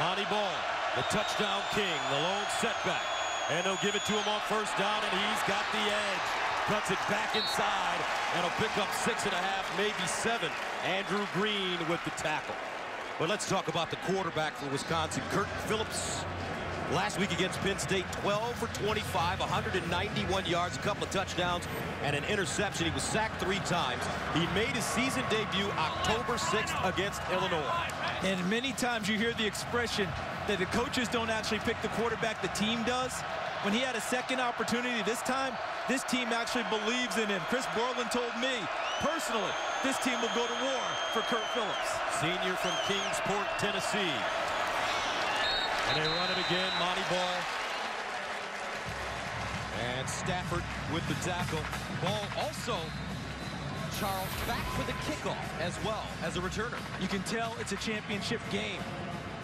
Monty Ball, the touchdown king, the lone setback. And they'll give it to him on first down, and he's got the edge. Cuts it back inside, and he'll pick up 6.5, maybe 7. Andrew Green with the tackle. But let's talk about the quarterback for Wisconsin, Kirk Phillips. Last week against Penn State, 12 for 25, 191 yards, a couple of touchdowns, and an interception. He was sacked 3 times. He made his season debut October 6th against Illinois. And many times you hear the expression that the coaches don't actually pick the quarterback, the team does. When he had a second opportunity this time, this team actually believes in him. Chris Borland told me, personally, this team will go to war for Kirk Phillips. Senior from Kingsport, Tennessee. And they run it again, Monty Ball. And Stafford with the tackle. Ball also, Charles, back for the kickoff as well as a returner. You can tell it's a championship game.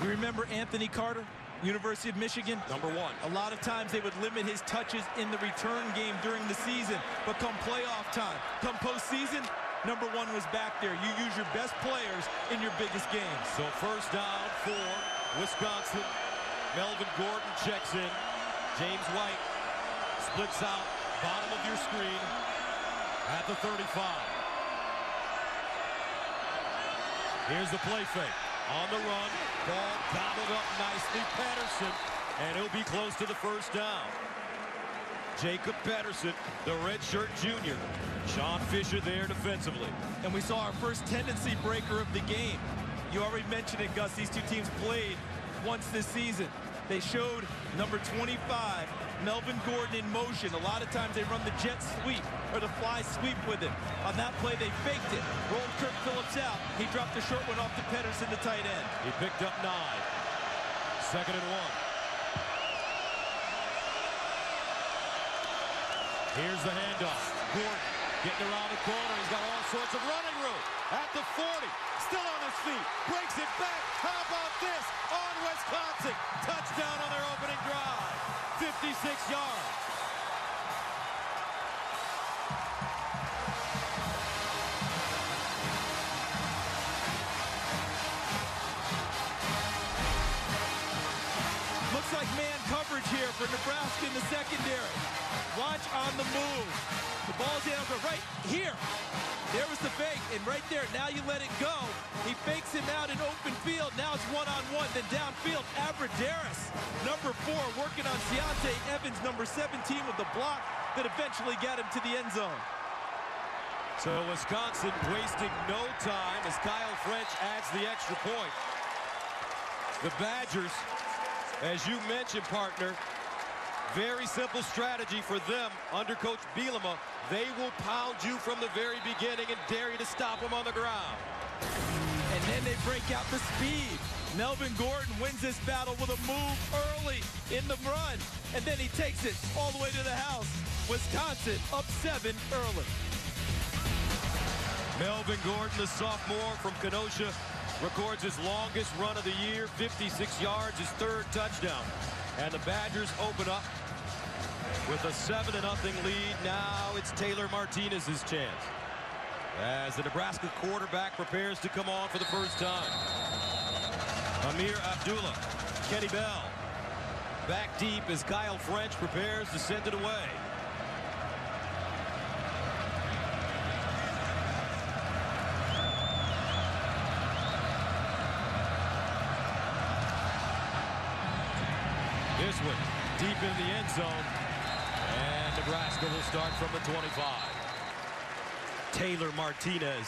You remember Anthony Carter, University of Michigan? Number 1. A lot of times they would limit his touches in the return game during the season. But come playoff time, come postseason, number 1 was back there. You use your best players in your biggest games. So first down for Wisconsin. Melvin Gordon checks in. James White splits out, bottom of your screen, at the 35. Here's the play fake. On the run, ball gobbled up nicely. Patterson, and he'll be close to the first down. Jacob Patterson, the redshirt junior. Sean Fisher there defensively. And we saw our first tendency breaker of the game. You already mentioned it, Gus. These two teams played once this season. They showed number 25, Melvin Gordon, in motion. A lot of times they run the jet sweep or the fly sweep with him. On that play, they faked it. Rolled Kirk Phillips out. He dropped the short one off to Pedersen, the tight end. He picked up 9. 2nd and 1. Here's the handoff. Gordon getting around the corner. He's got all sorts of running room. At the 40. Still on his feet. Breaks it back. How about this? On Wisconsin. Touchdown on their opening drive. 56 yards. Looks like man coverage here for Nebraska in the secondary. Watch on the move. The ball's down right here. There was the fake, and right there, now you let it go. He fakes him out in open field. Now it's one-on-one, then downfield. Abradaris, number 4, working on Deontay Evans, number 17, with the block that eventually got him to the end zone. So Wisconsin wasting no time as Kyle French adds the extra point. The Badgers, as you mentioned, partner, very simple strategy for them under Coach Bielema. They will pound you from the very beginning and dare you to stop them on the ground. And then they break out the speed. Melvin Gordon wins this battle with a move early in the run. And then he takes it all the way to the house. Wisconsin up 7 early. Melvin Gordon, the sophomore from Kenosha, records his longest run of the year, 56 yards, his 3rd touchdown. And the Badgers open up with a 7-0 lead. Now it's Taylor Martinez's chance as the Nebraska quarterback prepares to come on for the first time. Amir Abdullah, Kenny Bell, back deep as Kyle French prepares to send it away. This one deep in the end zone, and Nebraska will start from the 25. Taylor Martinez,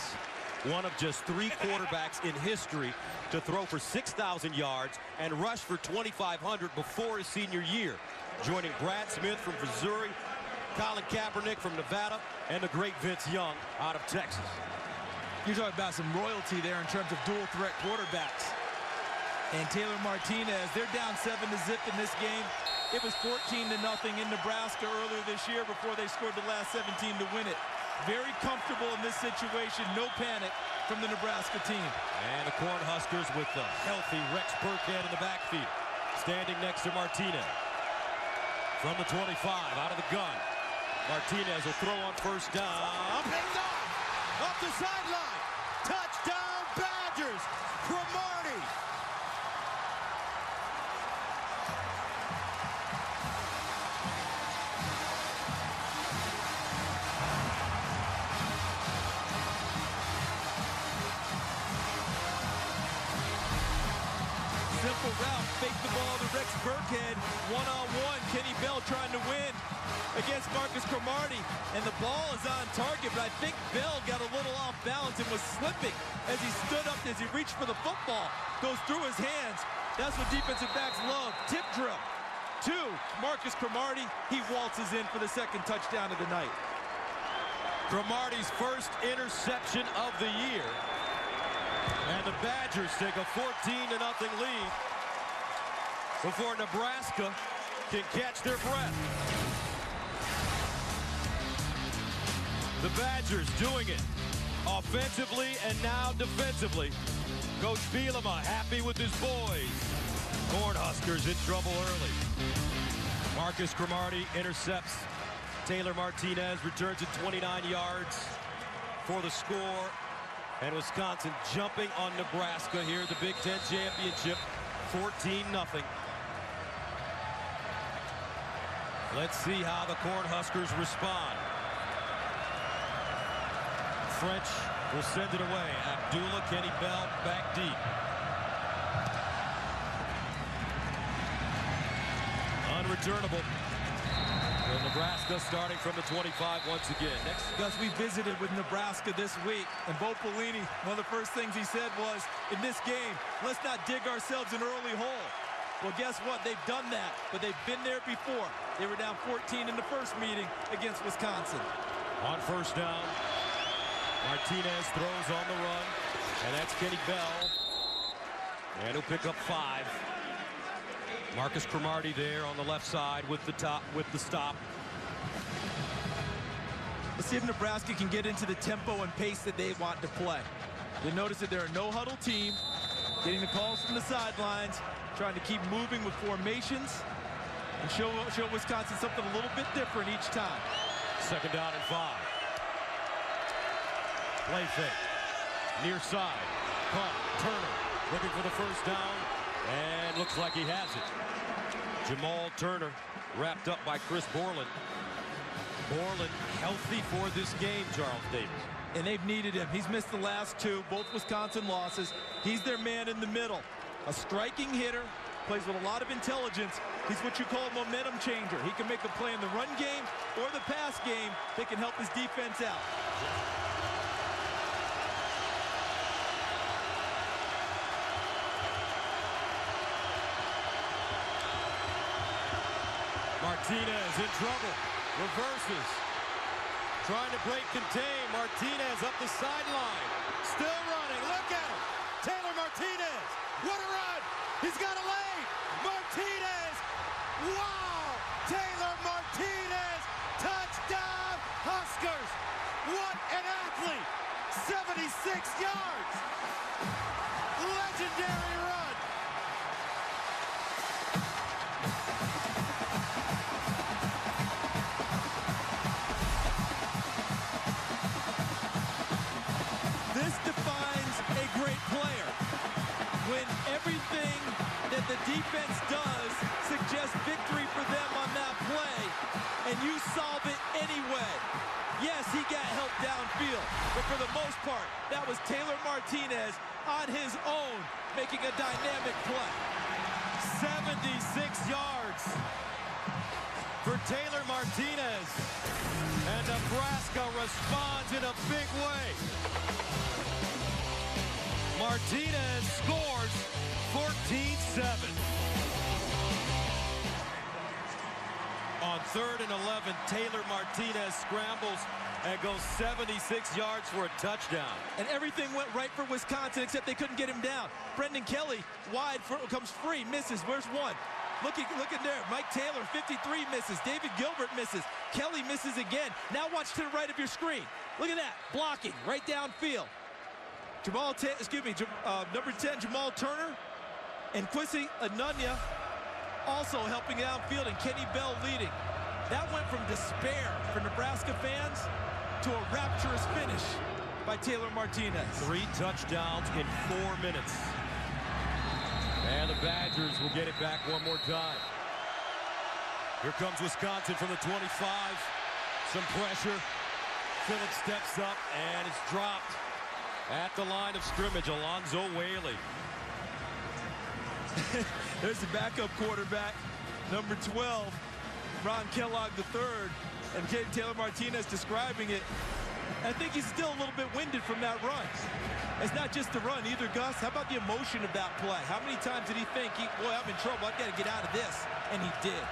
one of just 3 quarterbacks in history to throw for 6,000 yards and rush for 2,500 before his senior year, joining Brad Smith from Missouri, Colin Kaepernick from Nevada, and the great Vince Young out of Texas. You're talking about some royalty there in terms of dual threat quarterbacks. And Taylor Martinez, they're down 7-0 in this game. It was 14-0 in Nebraska earlier this year before they scored the last 17 to win it. Very comfortable in this situation. No panic from the Nebraska team. And the Cornhuskers with the healthy Rex Burkhead in the backfield, standing next to Martinez. From the 25, out of the gun. Martinez will throw on first down. Picked off the sideline. Touchdown Badgers. Cromartie. Burkhead one-on-one. Kenny Bell trying to win against Marcus Cromartie, and the ball is on target, but I think Bell got a little off balance and was slipping as he stood up, as he reached for the football. Goes through his hands. That's what defensive backs love. Tip drill to Marcus Cromartie. He waltzes in for the second touchdown of the night. Cromartie's first interception of the year. And the Badgers take a 14-0 lead before Nebraska can catch their breath. The Badgers doing it offensively and now defensively. Coach Bielema happy with his boys. Cornhuskers in trouble early. Marcus Cromartie intercepts. Taylor Martinez returns it 29 yards for the score. And Wisconsin jumping on Nebraska here, the Big Ten championship, 14-0. Let's see how the Cornhuskers respond. French will send it away. Abdullah, Kenny Bell back deep. Unreturnable. So Nebraska starting from the 25 once again. Next, Gus, we visited with Nebraska this week, and Bo Pelini, one of the first things he said was, in this game, let's not dig ourselves an early hole. Well, guess what? They've done that, but they've been there before. They were down 14 in the first meeting against Wisconsin. On first down, Martinez throws on the run, and that's Kenny Bell. And he'll pick up 5. Marcus Cromartie there on the left side with the stop. Let's see if Nebraska can get into the tempo and pace that they want to play. You notice that they're a no-huddle team, getting the calls from the sidelines, trying to keep moving with formations, and show Wisconsin something a little bit different each time. Second down and 5. Play fake. Near side. Punt. Turner looking for the first down. And looks like he has it. Jamal Turner wrapped up by Chris Borland. Borland healthy for this game, Charles Davis. And they've needed him. He's missed the last 2, both Wisconsin losses. He's their man in the middle. A striking hitter, plays with a lot of intelligence. He's what you call a momentum changer. He can make a play in the run game or the pass game that can help his defense out. Martinez in trouble. Reverses. Trying to break contain. Martinez up the sideline. Still running. Look at him. Taylor Martinez. What a run. He's got a lane. Martinez. Wow. Taylor Martinez. Touchdown Huskers. What an athlete. 76 yards. Legendary run. This defines a great player. When everything that the defense does suggests victory for them on that play, and you solve it anyway. Yes, he got help downfield, but for the most part, that was Taylor Martinez on his own, making a dynamic play. 76 yards for Taylor Martinez. And Nebraska responds in a big way. Martinez scores 14-7. On 3rd and 11, Taylor Martinez scrambles and goes 76 yards for a touchdown. And everything went right for Wisconsin, except they couldn't get him down. Brendan Kelly wide, comes free, misses. Where's one? Look at there. Mike Taylor, 53, misses. David Gilbert misses. Kelly misses again. Now watch to the right of your screen. Look at that. Blocking right downfield. Number 10, Jamal Turner, and Kwesi Anunya also helping downfield, and Kenny Bell leading. That went from despair for Nebraska fans to a rapturous finish by Taylor Martinez. 3 touchdowns in 4 minutes. And the Badgers will get it back one more time. Here comes Wisconsin from the 25. Some pressure. Phillips steps up and it's dropped at the line of scrimmage. Alonzo Whaley. There's the backup quarterback, number 12, Ron Kellogg III, and Taylor Martinez describing it. I think he's still a little bit winded from that run. It's not just the run either, Gus. How about the emotion of that play? How many times did he think, boy, I'm in trouble, I've got to get out of this? And he did.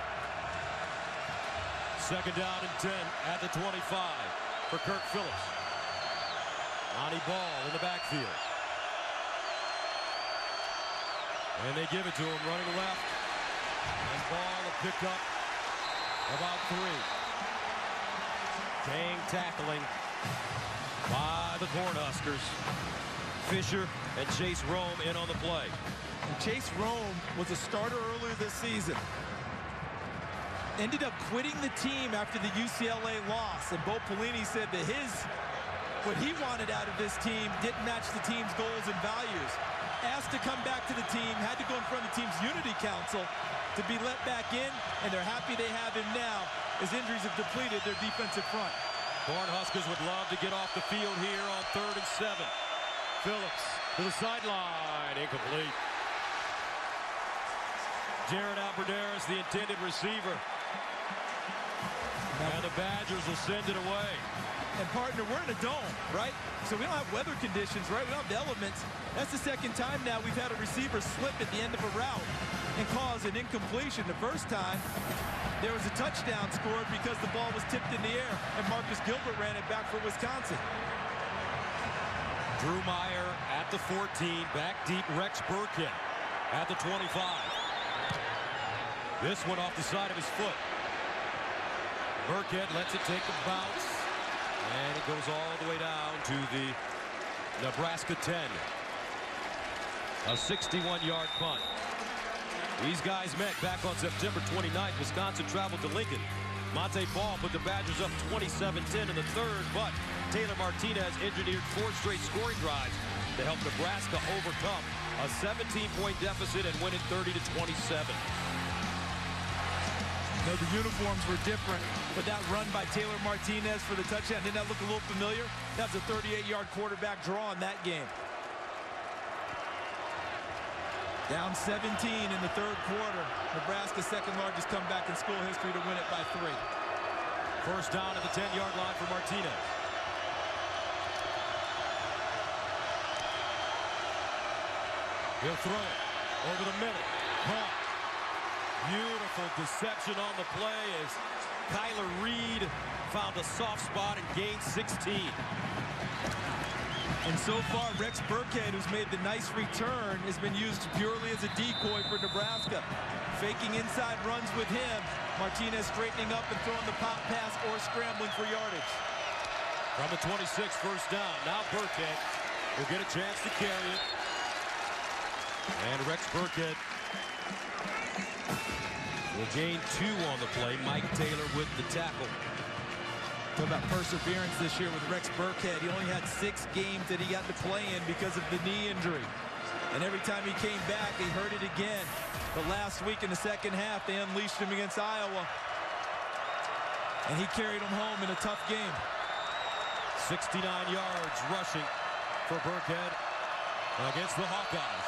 Second down and 10 at the 25 for Kirk Phillips. Monty Ball in the backfield. And they give it to him running left. And Ball will pick up about 3. Dang tackling by the Cornhuskers. Fisher and Chase Rome in on the play. And Chase Rome was a starter earlier this season. Ended up quitting the team after the UCLA loss. And Bo Pelini said that what he wanted out of this team didn't match the team's goals and values. Asked to come back to the team, had to go in front of the team's unity council to be let back in, and they're happy they have him now as injuries have depleted their defensive front. Cornhuskers would love to get off the field here on 3rd and 7. Phillips to the sideline, incomplete. Jared Alberderis, the intended receiver. And the Badgers will send it away. And partner, we're in a dome, right? So we don't have weather conditions, right? We don't have the elements. That's the second time now we've had a receiver slip at the end of a route and cause an incompletion. The first time, there was a touchdown scored because the ball was tipped in the air, and Marcus Gilbert ran it back for Wisconsin. Drew Meyer at the 14, back deep, Rex Burkhead at the 25. This one off the side of his foot. Burkhead lets it take a bounce, and it goes all the way down to the Nebraska 10. A 61-yard punt. These guys met back on September 29th. Wisconsin traveled to Lincoln. Monte Ball put the Badgers up 27-10 in the third, but Taylor Martinez engineered 4 straight scoring drives to help Nebraska overcome a 17-point deficit and win it 30-27. You know, the uniforms were different, but that run by Taylor Martinez for the touchdown, didn't that look a little familiar? That was a 38-yard quarterback draw in that game. Down 17 in the third quarter. Nebraska's second largest comeback in school history to win it by 3. First down at the 10-yard line for Martinez. He'll throw it over the middle. Caught. Beautiful deception on the play as Kyler Reed found a soft spot and gained 16. And so far, Rex Burkhead, who's made the nice return, has been used purely as a decoy for Nebraska. Faking inside runs with him. Martinez straightening up and throwing the pop pass or scrambling for yardage. From the 26, first down. Now Burkhead will get a chance to carry it. And Rex Burkhead will gain 2 on the play. Mike Taylor with the tackle. Talk about perseverance this year with Rex Burkhead. He only had 6 games that he got to play in because of the knee injury. And every time he came back, he hurt it again. But last week in the second half, they unleashed him against Iowa. And he carried them home in a tough game. 69 yards rushing for Burkhead against the Hawkeyes.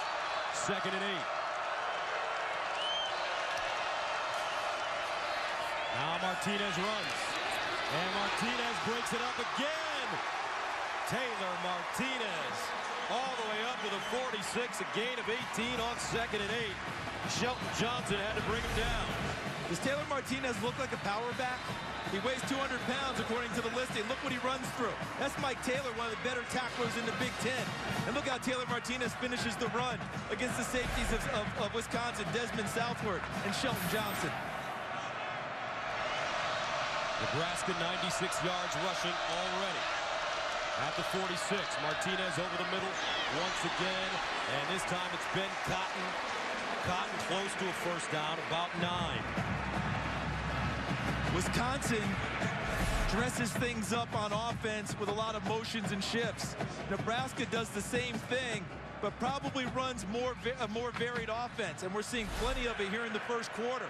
2nd and 8. Now Martinez runs. And Martinez breaks it up again. Taylor Martinez all the way up to the 46, a gain of 18 on 2nd and 8. Shelton Johnson had to bring him down. Does Taylor Martinez look like a power back? He weighs 200 pounds according to the listing. Look what he runs through. That's Mike Taylor, one of the better tacklers in the Big Ten. And look how Taylor Martinez finishes the run against the safeties of Wisconsin, Desmond Southward and Shelton Johnson. Nebraska 96 yards rushing already. At the 46, Martinez over the middle once again. And this time it's Ben Cotton. Cotton close to a first down, about 9. Wisconsin dresses things up on offense with a lot of motions and shifts. Nebraska does the same thing, but probably runs a more varied offense. And we're seeing plenty of it here in the first quarter.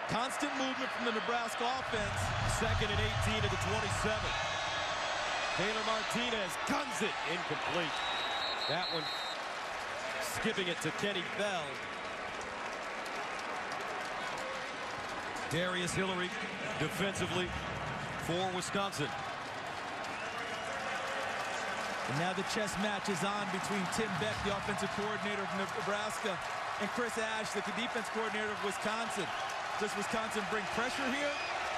Constant movement from the Nebraska offense. 2nd and 18 to the 27. Taylor Martinez guns it. Incomplete. That one skipping it to Kenny Bell. Darius Hillary defensively for Wisconsin. And now the chess match is on between Tim Beck, the offensive coordinator of Nebraska, and Chris Ash, the defense coordinator of Wisconsin. Does Wisconsin bring pressure here?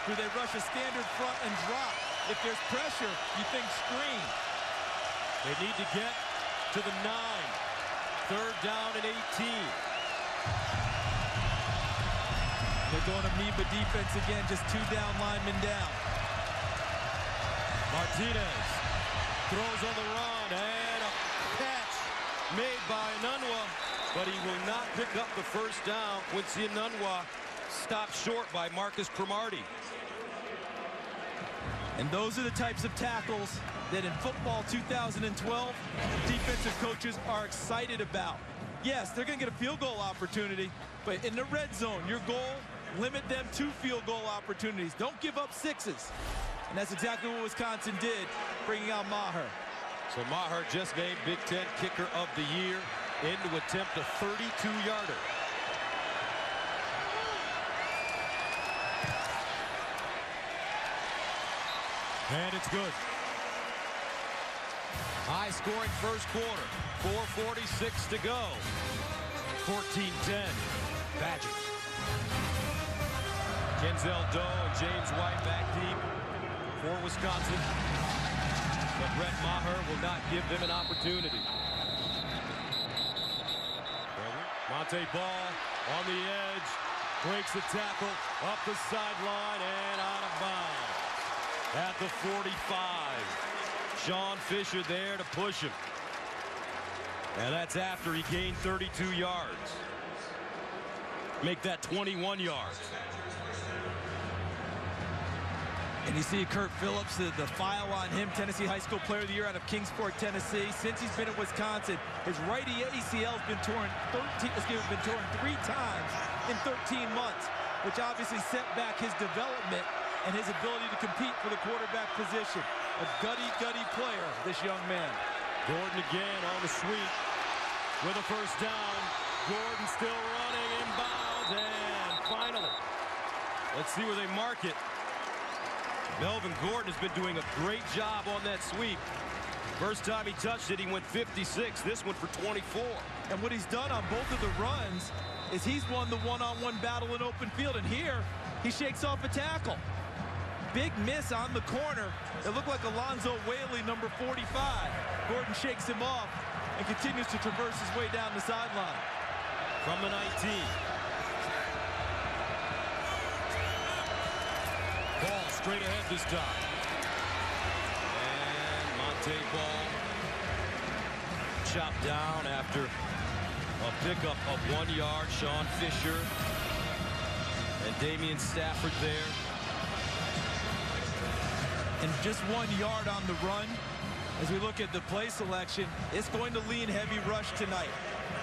Do they rush a standard front and drop? If there's pressure, you think screen. They need to get to the 9. 3rd down and 18. They're going amoeba defense again, just 2 down linemen down. Martinez throws on the run, and a catch made by Enunwa, but he will not pick up the 1st down. Quincy Enunwa stopped short by Marcus Cromartie. And those are the types of tackles that in football 2012, defensive coaches are excited about. Yes, they're going to get a field goal opportunity, but in the red zone, your goal, limit them to field goal opportunities. Don't give up 6s. And that's exactly what Wisconsin did, bringing out Maher. So Maher just named Big Ten Kicker of the Year in to attempt a 32-yarder. And it's good. High-scoring first quarter. 4:46 to go. 14-10. Badgers. Kenzel Doe and James White back deep for Wisconsin. But Brett Maher will not give them an opportunity. Monte Ball on the edge. Breaks the tackle. Up the sideline and out of bounds. At the 45. Sean Fisher there to push him. And that's after he gained 32 yards. Make that 21 yards. And you see Kurt Phillips, the file on him, Tennessee High School Player of the Year out of Kingsport, Tennessee. Since he's been at Wisconsin, his right ACL has been torn 3 times in 13 months, which obviously set back his development and his ability to compete for the quarterback position. A gutty player, this young man. Gordon again on the sweep with a 1st down. Gordon still running inbounds, and finally, let's see where they mark it. Melvin Gordon has been doing a great job on that sweep. First time he touched it, he went 56. This one for 24. And what he's done on both of the runs is he's won the one-on-one battle in open field, and here he shakes off a tackle. Big miss on the corner. It looked like Alonzo Whaley, number 45. Gordon shakes him off and continues to traverse his way down the sideline. From the 19. Ball straight ahead this time. And Monte Ball chopped down after a pickup of 1 yard. Sean Fisher and Damian Stafford there. And just 1 yard on the run. As we look at the play selection, it's going to lean heavy rush tonight.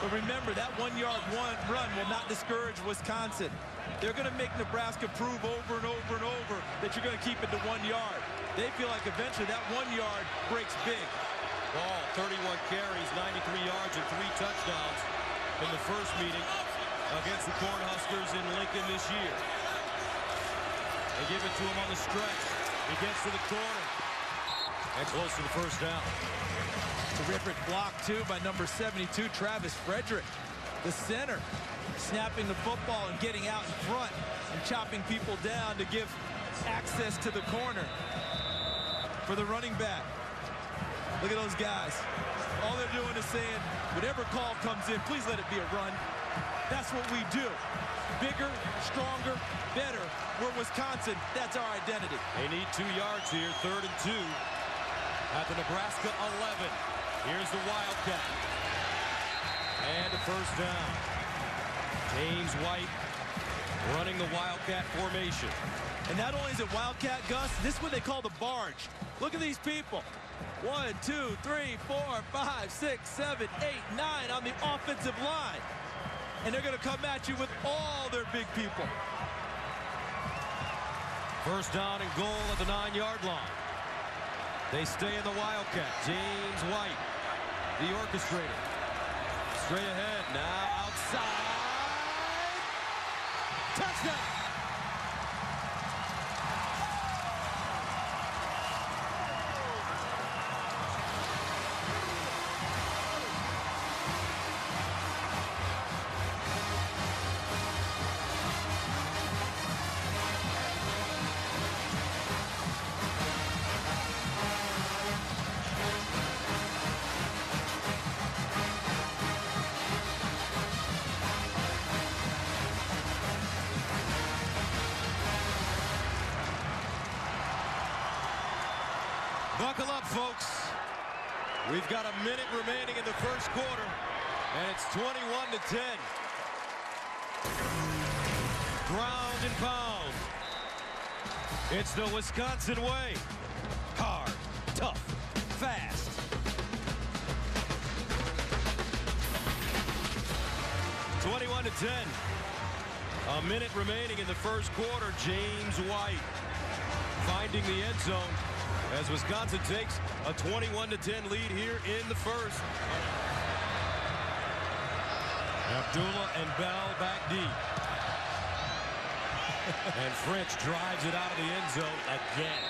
But remember, that 1 yard run will not discourage Wisconsin. They're going to make Nebraska prove over and over and over that you're going to keep it to 1 yard. They feel like eventually that 1 yard breaks big. Ball, 31 carries, 93 yards, and 3 touchdowns in the first meeting against the Cornhuskers in Lincoln this year. They give it to him on the stretch. He gets to the corner and close to the 1st down. Terrific block, too, by number 72, Travis Frederick, the center, snapping the football and getting out in front and chopping people down to give access to the corner for the running back. Look at those guys. All they're doing is saying, whatever call comes in, please let it be a run. That's what we do. Bigger, stronger, better. We're Wisconsin. That's our identity. They need 2 yards here, 3rd and 2 at the Nebraska 11. Here's the Wildcat. And a 1st down. James White running the Wildcat formation. And not only is it Wildcat, Gus, this is what they call the barge. Look at these people. 1, 2, 3, 4, 5, 6, 7, 8, 9 on the offensive line. And they're going to come at you with all their big people. 1st down and goal at the 9-yard line. They stay in the Wildcat. James White, the orchestrator. Straight ahead, now outside. Touchdown! Buckle up, folks. We've got a minute remaining in the first quarter, and it's 21-10. Ground and pound. It's the Wisconsin way. Hard, tough, fast. (21-10). A minute remaining in the first quarter. James White finding the end zone as Wisconsin takes a 21-10 lead here in the first. Abdullah and Bell back deep. And French drives it out of the end zone again.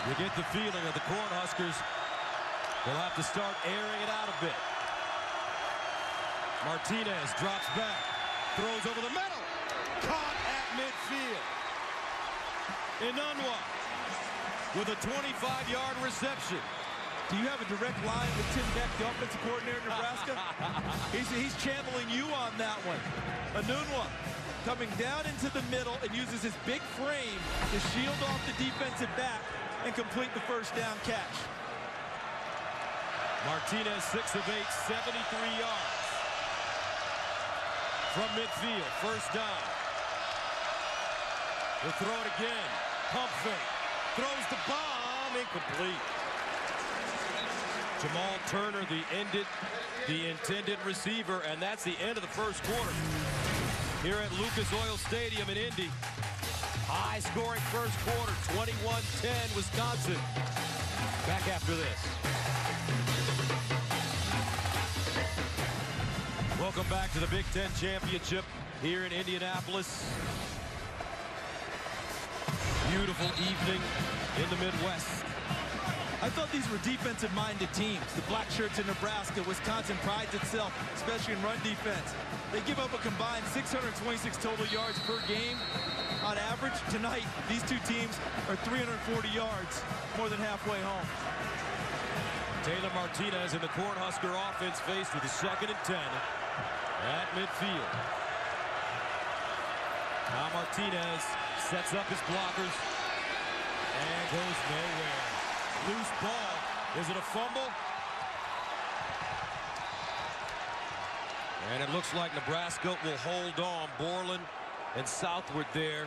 You get the feeling that the Cornhuskers will have to start airing it out a bit. Martinez drops back, throws over the middle, caught at midfield. Inunwa with a 25-yard reception. Do you have a direct line with Tim Beck, the offensive coordinator in Nebraska? he's channeling you on that one. Inunwa coming down into the middle and uses his big frame to shield off the defensive back and complete the first down catch. Martinez 6 of 8, 73 yards. From midfield, first down. He'll throw it again. Pump fake. Throws the bomb. Incomplete. Jamal Turner, the intended receiver, and that's the end of the first quarter. Here at Lucas Oil Stadium in Indy. High-scoring first quarter, 21-10, Wisconsin. Back after this. Welcome back to the Big Ten Championship here in Indianapolis. Beautiful evening in the Midwest. I thought these were defensive-minded teams. The Blackshirts in Nebraska. Wisconsin prides itself, especially in run defense. They give up a combined 626 total yards per game on average. Tonight, these two teams are 340 yards, more than halfway home. Taylor Martinez and the Cornhusker offense faced with a 2nd and 10 at midfield. Now Martinez sets up his blockers and goes nowhere. Loose ball. Is it a fumble? And it looks like Nebraska will hold on. Borland and Southward there.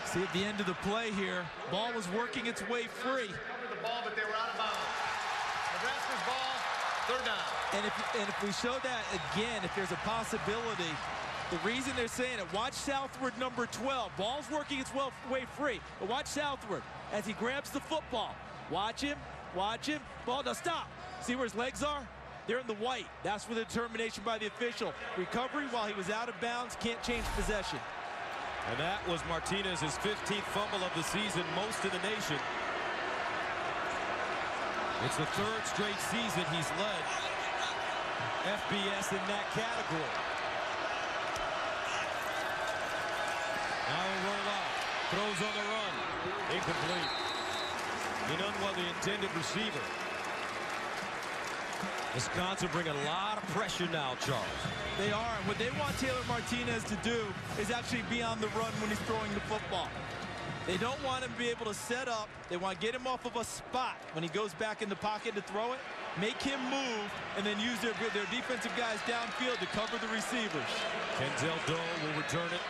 See at the end of the play here, ball was working its way free. The ball, but they were out of bounds. Nebraska's ball, 3rd down. And if we show that again, if there's a possibility, the reason they're saying it, watch Southward number 12. Ball's working its way free. But watch Southward as he grabs the football. Watch him. Ball, now stop. See where his legs are? They're in the white. That's for the determination by the official. Recovery while he was out of bounds, can't change possession. And that was Martinez's 15th fumble of the season, most in the nation. It's the 3rd straight season he's led FBS in that category. Now he'll roll out. Throws on the run. Incomplete. Inunwa, the intended receiver. Wisconsin bring a lot of pressure now, Charles. They are, and what they want Taylor Martinez to do is actually be on the run when he's throwing the football. They don't want him to be able to set up. They want to get him off of a spot when he goes back in the pocket to throw it, make him move, and then use their defensive guys downfield to cover the receivers. Kenzel Doe will return it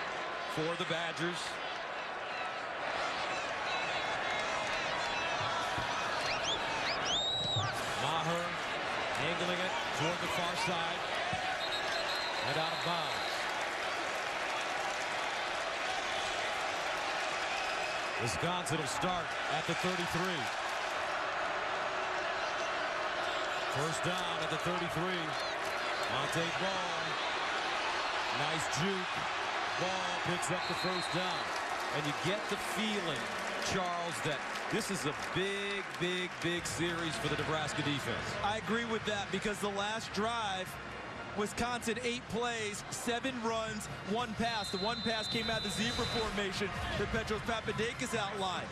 for the Badgers. Maher angling it toward the far side and out of bounds. Wisconsin will start at the 33. First down at the 33. Monte Ball. Nice juke. Ball picks up the first down. And you get the feeling, Charles, that this is a big series for the Nebraska defense. I agree with that because the last drive, Wisconsin 8 plays, 7 runs, 1 pass. The 1 pass came out of the zebra formation that Petros Papadakis outlined.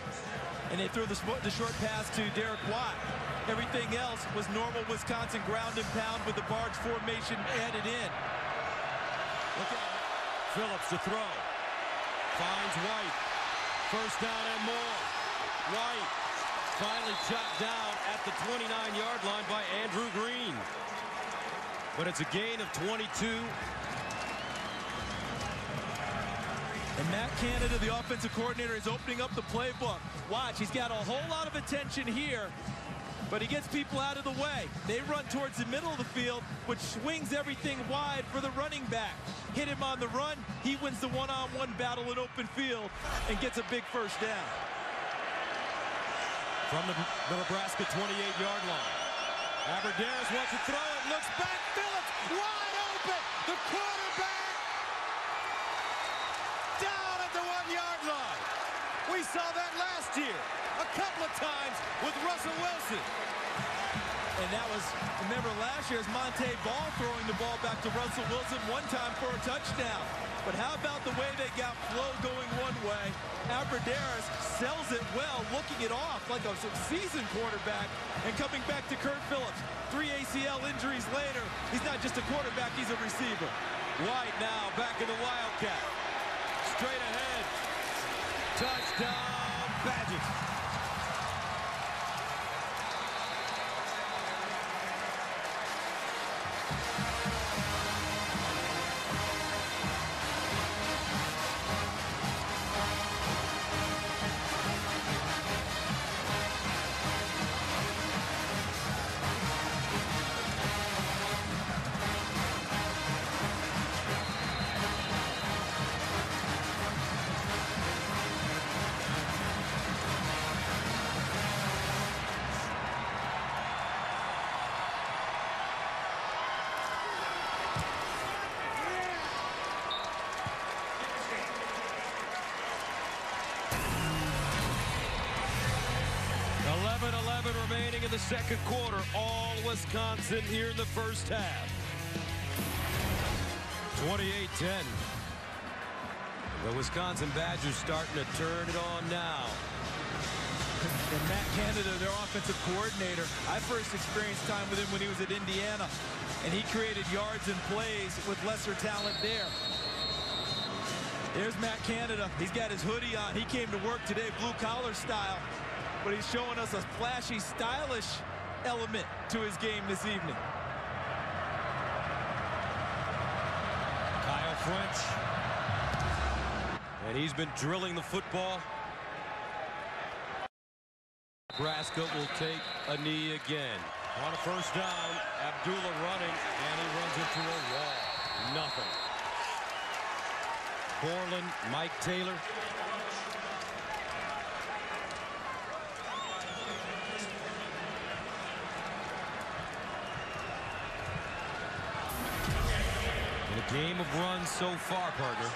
And they threw the short pass to Derek Watt. Everything else was normal Wisconsin ground and pound with the barge formation added in. Look at Phillips to throw. Finds White. First down and more. White finally chopped down at the 29-yard line by Andrew Green. But it's a gain of 22. And Matt Canada, the offensive coordinator, is opening up the playbook. Watch, he's got a whole lot of attention here, but he gets people out of the way. They run towards the middle of the field, which swings everything wide for the running back. Hit him on the run, he wins the one-on-one battle in open field and gets a big first down. From the Nebraska 28-yard line. Aberderis wants to throw it, looks back, Phillips wide open. The quarterback down at the 1-yard line. We saw that last year a couple of times with Russell Wilson. And that was, remember last year, Monte Ball throwing the ball back to Russell Wilson one time for a touchdown. But how about the way they got Flo going one way? Aberderis sells it well, looking it off like a seasoned quarterback, and coming back to Kurt Phillips. 3 ACL injuries later, he's not just a quarterback, he's a receiver. White now back in the Wildcat. Straight ahead. Touchdown, Badgers. Remaining in the second quarter, all Wisconsin here in the first half. 28-10. The Wisconsin Badgers starting to turn it on now. And Matt Canada, their offensive coordinator, I first experienced time with him when he was at Indiana, and he created yards and plays with lesser talent there. There's Matt Canada. He's got his hoodie on. He came to work today, blue-collar style. But he's showing us a flashy, stylish element to his game this evening. Kyle French. And he's been drilling the football. Nebraska will take a knee again. On a first down, Abdullah running, and he runs into a wall. Nothing. Borland, Mike Taylor. Game of runs so far, partner.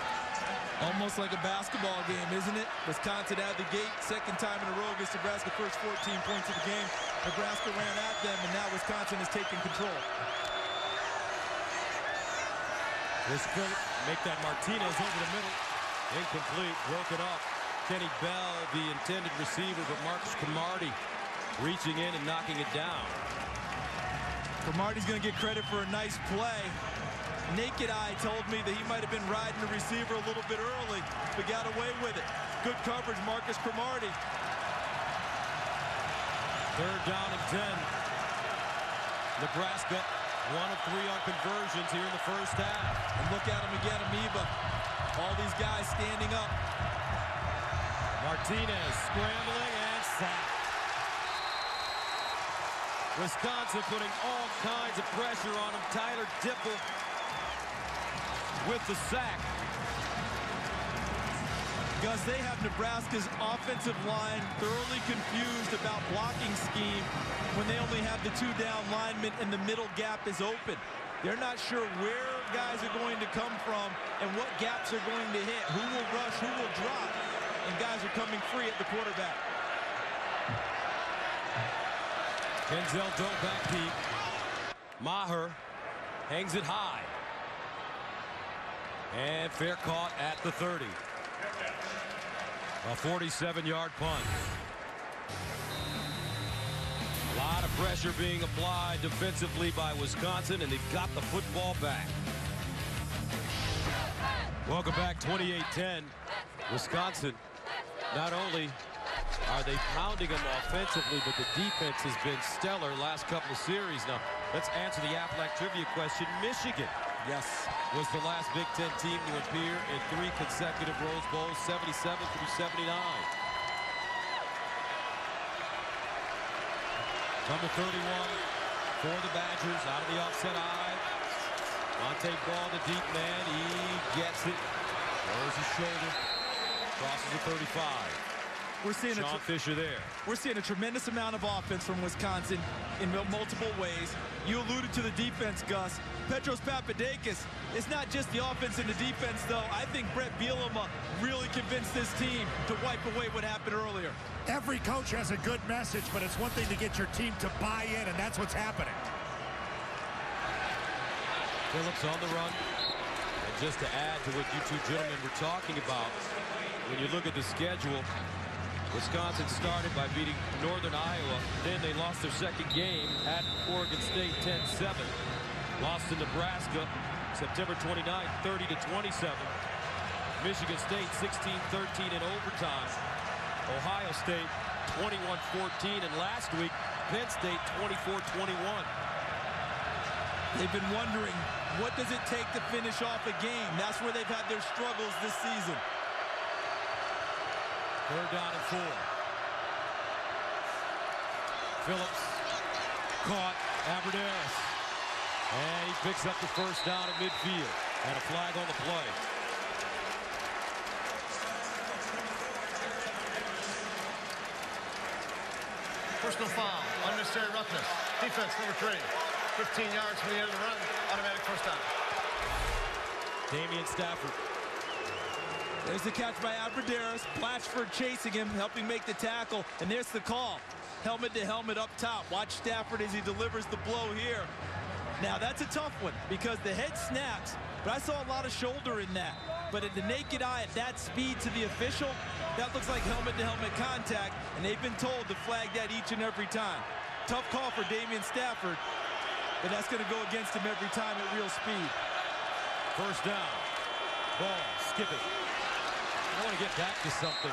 Almost like a basketball game, isn't it? Wisconsin out the gate, second time in a row against Nebraska, first 14 points of the game. Nebraska ran at them, and now Wisconsin is taking control. This could make that Martinez over the middle. Incomplete, broken up. Kenny Bell, the intended receiver, but Marcus Cromartie reaching in and knocking it down. Cromartie's going to get credit for a nice play. Naked eye told me that he might have been riding the receiver a little bit early, but got away with it. Good coverage, Marcus Cromartie. Third down and 10. Nebraska, 1 of 3 on conversions here in the first half. And look at him again, Amoeba. All these guys standing up. Martinez scrambling and sacked. Wisconsin putting all kinds of pressure on him. Tyler Dipple with the sack. Gus, they have Nebraska's offensive line thoroughly confused about blocking scheme when they only have the 2 down linemen and the middle gap is open. They're not sure where guys are going to come from and what gaps are going to hit. Who will rush, who will drop, and guys are coming free at the quarterback. Kenzel don't back deep. Maher hangs it high. And fair caught at the 30. A 47-yard punt. A lot of pressure being applied defensively by Wisconsin, and they've got the football back. Welcome back, 28-10. Wisconsin Not only are they pounding them offensively, but the defense has been stellar last couple of series. Now, let's answer the Aflac trivia question. Michigan, Yes. was the last Big Ten team to appear in 3 consecutive Rose Bowls, 77 through 79. Number 31 for the Badgers, out of the offset eye. Monte Ball, the deep man, he gets it. Lowers his shoulder, crosses the 35. We're seeing Sean Fisher there. We're seeing a tremendous amount of offense from Wisconsin in multiple ways. You alluded to the defense, Gus. Petros Papadakis, it's not just the offense and the defense, though. I think Brett Bielema really convinced this team to wipe away what happened earlier. Every coach has a good message, but it's one thing to get your team to buy in, and that's what's happening. Phillips on the run. And just to add to what you two gentlemen were talking about, when you look at the schedule, Wisconsin started by beating Northern Iowa. Then they lost their second game at Oregon State 10-7. Lost to Nebraska September 29th, 30-27. Michigan State 16-13 in overtime. Ohio State 21-14. And last week, Penn State 24-21. They've been wondering, what does it take to finish off a game? That's where they've had their struggles this season. 3rd down and 4. Phillips caught Aberderis. And he picks up the 1st down at midfield. And a flag on the play. Personal foul, unnecessary roughness. Defense number 3. 15 yards from the end of the run. Automatic 1st down. Damian Stafford. There's the catch by Aberderis. Blackshirt chasing him, helping make the tackle. And there's the call. Helmet to helmet up top. Watch Stafford as he delivers the blow here. Now, that's a tough one because the head snaps, but I saw a lot of shoulder in that. But at the naked eye, at that speed to the official, that looks like helmet-to-helmet contact, and they've been told to flag that each and every time. Tough call for Damian Stafford, but that's going to go against him every time at real speed. 1st down. Ball, skip it. I want to get back to something.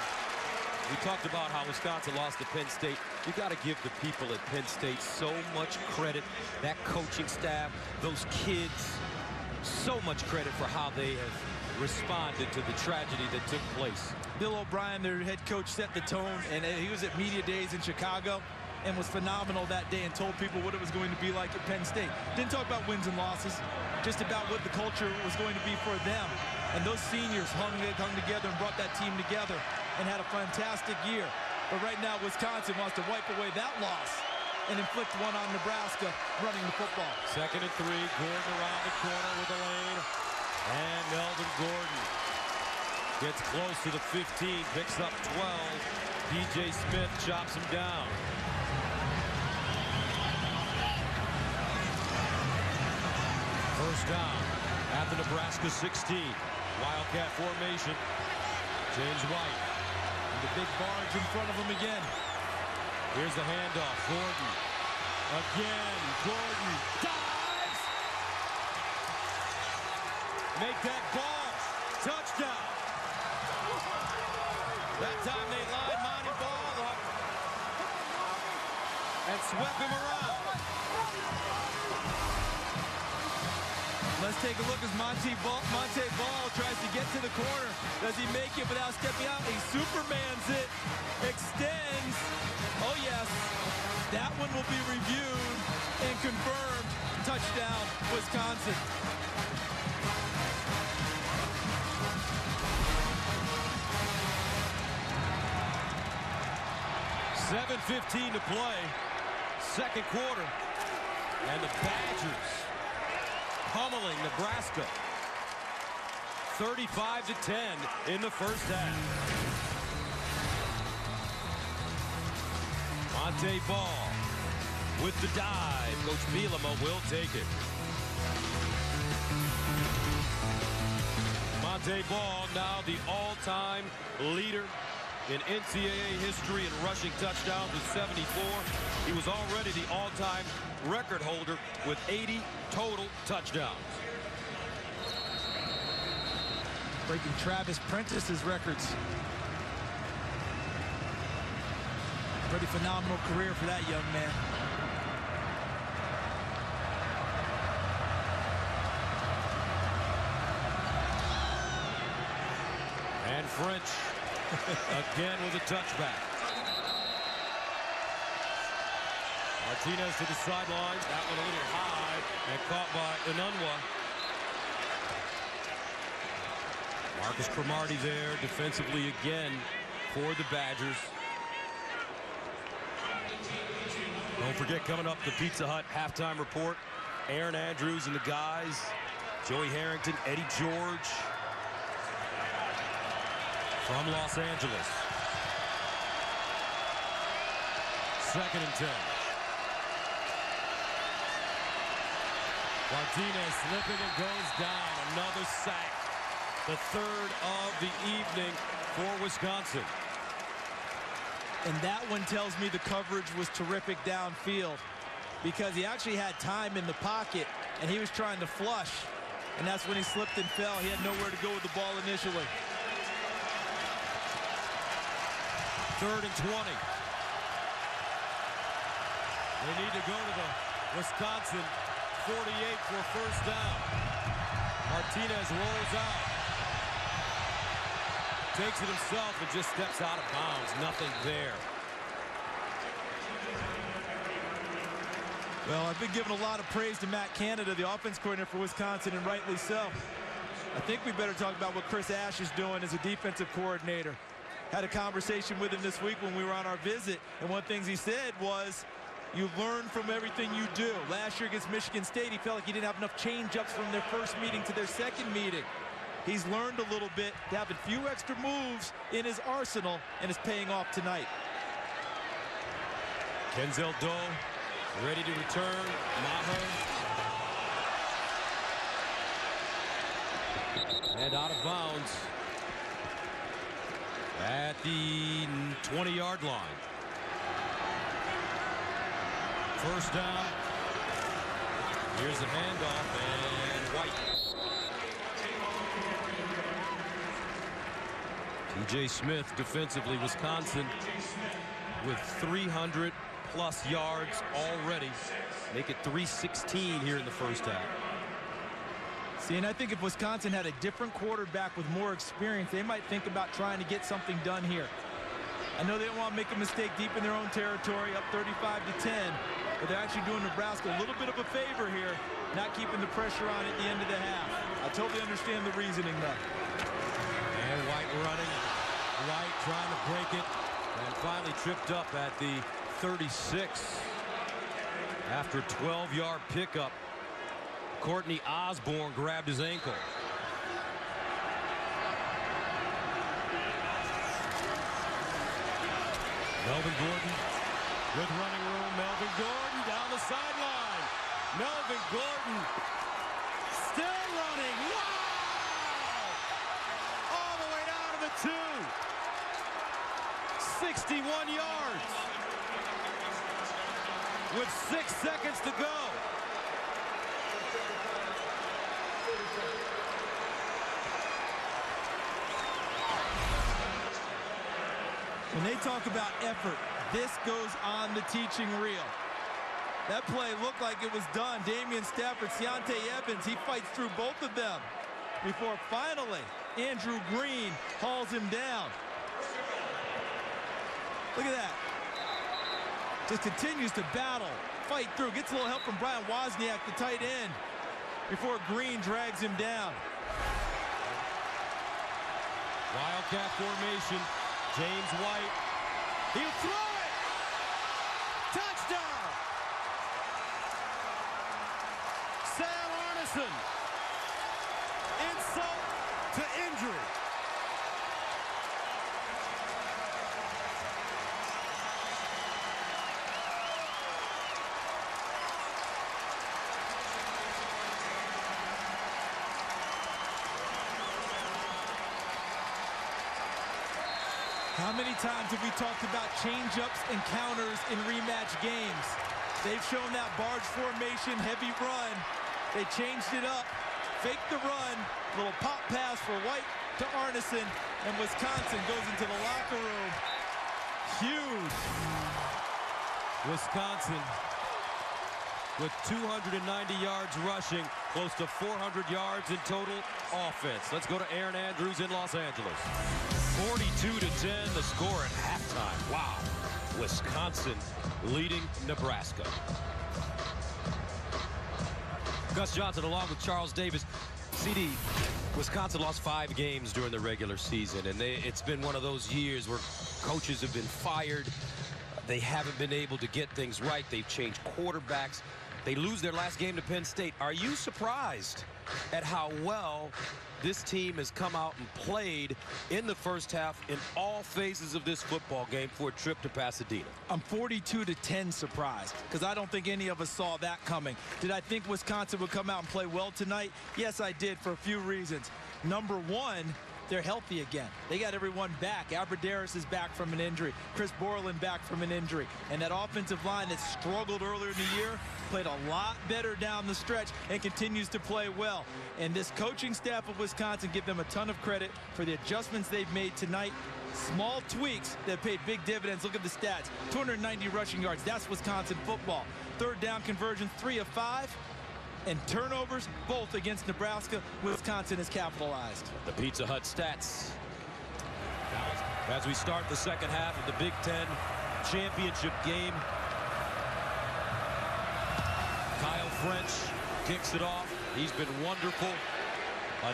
We talked about how Wisconsin lost to Penn State. You got to give the people at Penn State so much credit. That coaching staff, those kids, so much credit for how they have responded to the tragedy that took place. Bill O'Brien, their head coach, set the tone, and he was at media days in Chicago and was phenomenal that day and told people what it was going to be like at Penn State. Didn't talk about wins and losses, just about what the culture was going to be for them. And those seniors hung together and brought that team together and had a fantastic year. But right now, Wisconsin wants to wipe away that loss and inflict one on Nebraska running the football. 2nd and 3, Gordon around the corner with the lane. And Melvin Gordon gets close to the 15, picks up 12. DJ Smith chops him down. First down at the Nebraska 16. Wildcat formation. James White. And the big barge in front of him again. Here's the handoff. Gordon. Again. Gordon dives. Make that ball. Touchdown. That time they lined Monty Ball up and swept him around. Let's take a look as Monte Ball tries to get to the corner. Does he make it without stepping out? He Supermans it, extends. Oh, yes. That one will be reviewed and confirmed. Touchdown, Wisconsin. .7:15 to play. 2nd quarter. And the Badgers pummeling Nebraska 35-10 in the 1st half. Monte Ball with the dive. Coach Bielema will take it. Monte Ball now the all-time leader in NCAA history in rushing touchdowns with 74. He was already the all-time record holder with 80 total touchdowns. Breaking Travis Prentice's records. Pretty phenomenal career for that young man. And French again with a touchback. Martinez to the sideline. That one a little high and caught by Enunwa. Marcus Cromartie there defensively again for the Badgers. Don't forget, coming up, the Pizza Hut halftime report. Aaron Andrews and the guys. Joey Harrington, Eddie George from Los Angeles. 2nd and 10. Martinez slipping and goes down. Another sack. The 3rd of the evening for Wisconsin. And that one tells me the coverage was terrific downfield, because he actually had time in the pocket and he was trying to flush, and that's when he slipped and fell. He had nowhere to go with the ball initially. 3rd and 20. They need to go to the Wisconsin 48 for a first down. Martinez rolls out. Takes it himself and just steps out of bounds. Nothing there. Well, I've been giving a lot of praise to Matt Canada, the offense coordinator for Wisconsin, and rightly so. I think we better talk about what Chris Ash is doing as a defensive coordinator. Had a conversation with him this week when we were on our visit, and one of the things he said was, you learn from everything you do. Last year against Michigan State, he felt like he didn't have enough change-ups from their first meeting to their second meeting. He's learned a little bit to have a few extra moves in his arsenal, and it's paying off tonight. Kenzel Doe ready to return. Maher. And out of bounds at the 20-yard line. First down. Here's the handoff, and White. T.J. Smith defensively. Wisconsin with 300-plus yards already. Make it 316 here in the first half. See, and I think if Wisconsin had a different quarterback with more experience, they might think about trying to get something done here. I know they don't want to make a mistake deep in their own territory, up 35-10, but they're actually doing Nebraska a little bit of a favor here, not keeping the pressure on at the end of the half. I totally understand the reasoning, though. And White running. White trying to break it, and finally tripped up at the 36 after a 12-yard pickup. Courtney Osborne grabbed his ankle. Melvin Gordon with running room. Melvin Gordon down the sideline. Melvin Gordon still running. Wow! All the way down to the 2. 61 yards with 6 seconds to go. When they talk about effort, this goes on the teaching reel. That play looked like it was done. Damian Stafford, Keontae Evans, he fights through both of them before finally Andrew Green hauls him down. Look at that. Just continues to battle, fight through, gets a little help from Brian Wozniak, the tight end, before Green drags him down. Wildcat formation. James White. He'll throw it. Touchdown. Sam Arneson. Insult to injury. How many times have we talked about change-ups and counters in rematch games? They've shown that barge formation, heavy run. They changed it up, faked the run, little pop pass for White to Arneson, and Wisconsin goes into the locker room huge. Wisconsin with 290 yards rushing, close to 400 yards in total offense. Let's go to Aaron Andrews in Los Angeles. 42-10, the score at halftime. Wow. Wisconsin leading Nebraska. Gus Johnson along with Charles Davis. CD, Wisconsin lost 5 games during the regular season, and it's been one of those years where coaches have been fired. They haven't been able to get things right. They've changed quarterbacks. They lose their last game to Penn State. Are you surprised at how well this team has come out and played in the first half in all phases of this football game for a trip to Pasadena? I'm 42-10 surprised, because I don't think any of us saw that coming. Did I think Wisconsin would come out and play well tonight? Yes, I did, for a few reasons. Number one, they're healthy again. They got everyone back. Alberdaris is back from an injury. Chris Borland back from an injury. And that offensive line that struggled earlier in the year played a lot better down the stretch and continues to play well. And this coaching staff of Wisconsin, give them a ton of credit for the adjustments they've made tonight. Small tweaks that paid big dividends. Look at the stats. 290 rushing yards. That's Wisconsin football. Third down conversions, 3 of 5. And turnovers, both against Nebraska. Wisconsin is capitalized. The Pizza Hut stats. As we start the second half of the Big Ten championship game, Kyle French kicks it off. He's been wonderful.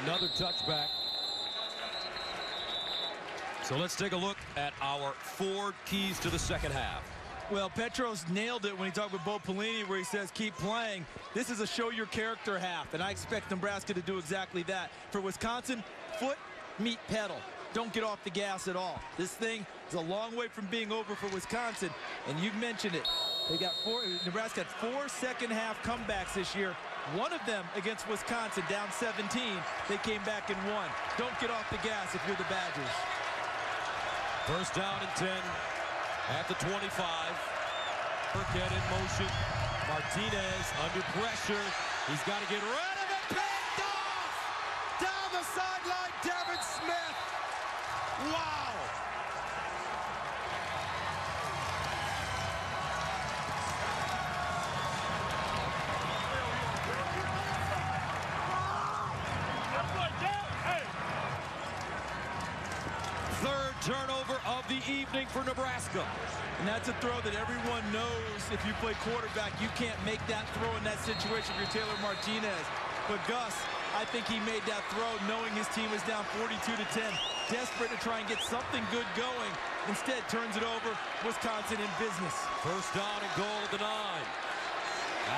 Another touchback. So let's take a look at our 4 keys to the second half. Well, Petros nailed it when he talked with Bo Pelini, where he says, keep playing. This is a show your character half, and I expect Nebraska to do exactly that. For Wisconsin, foot, meet, pedal. Don't get off the gas at all. This thing is a long way from being over for Wisconsin, and you've mentioned it. Nebraska had 4 second-half comebacks this year. One of them against Wisconsin, down 17. They came back and won. Don't get off the gas if you're the Badgers. First down and 10. At the 25, Burkhead in motion. Martinez under pressure. He's got to get rid of it. Picked off! Down the sideline, Devin Smith. Wow! Third turnover of the evening for Nebraska. And that's a throw that everyone knows if you play quarterback, you can't make that throw in that situation if you're Taylor Martinez. But Gus, I think he made that throw knowing his team is down 42-10. Desperate to try and get something good going. Instead, turns it over. Wisconsin in business. First down and goal at the 9.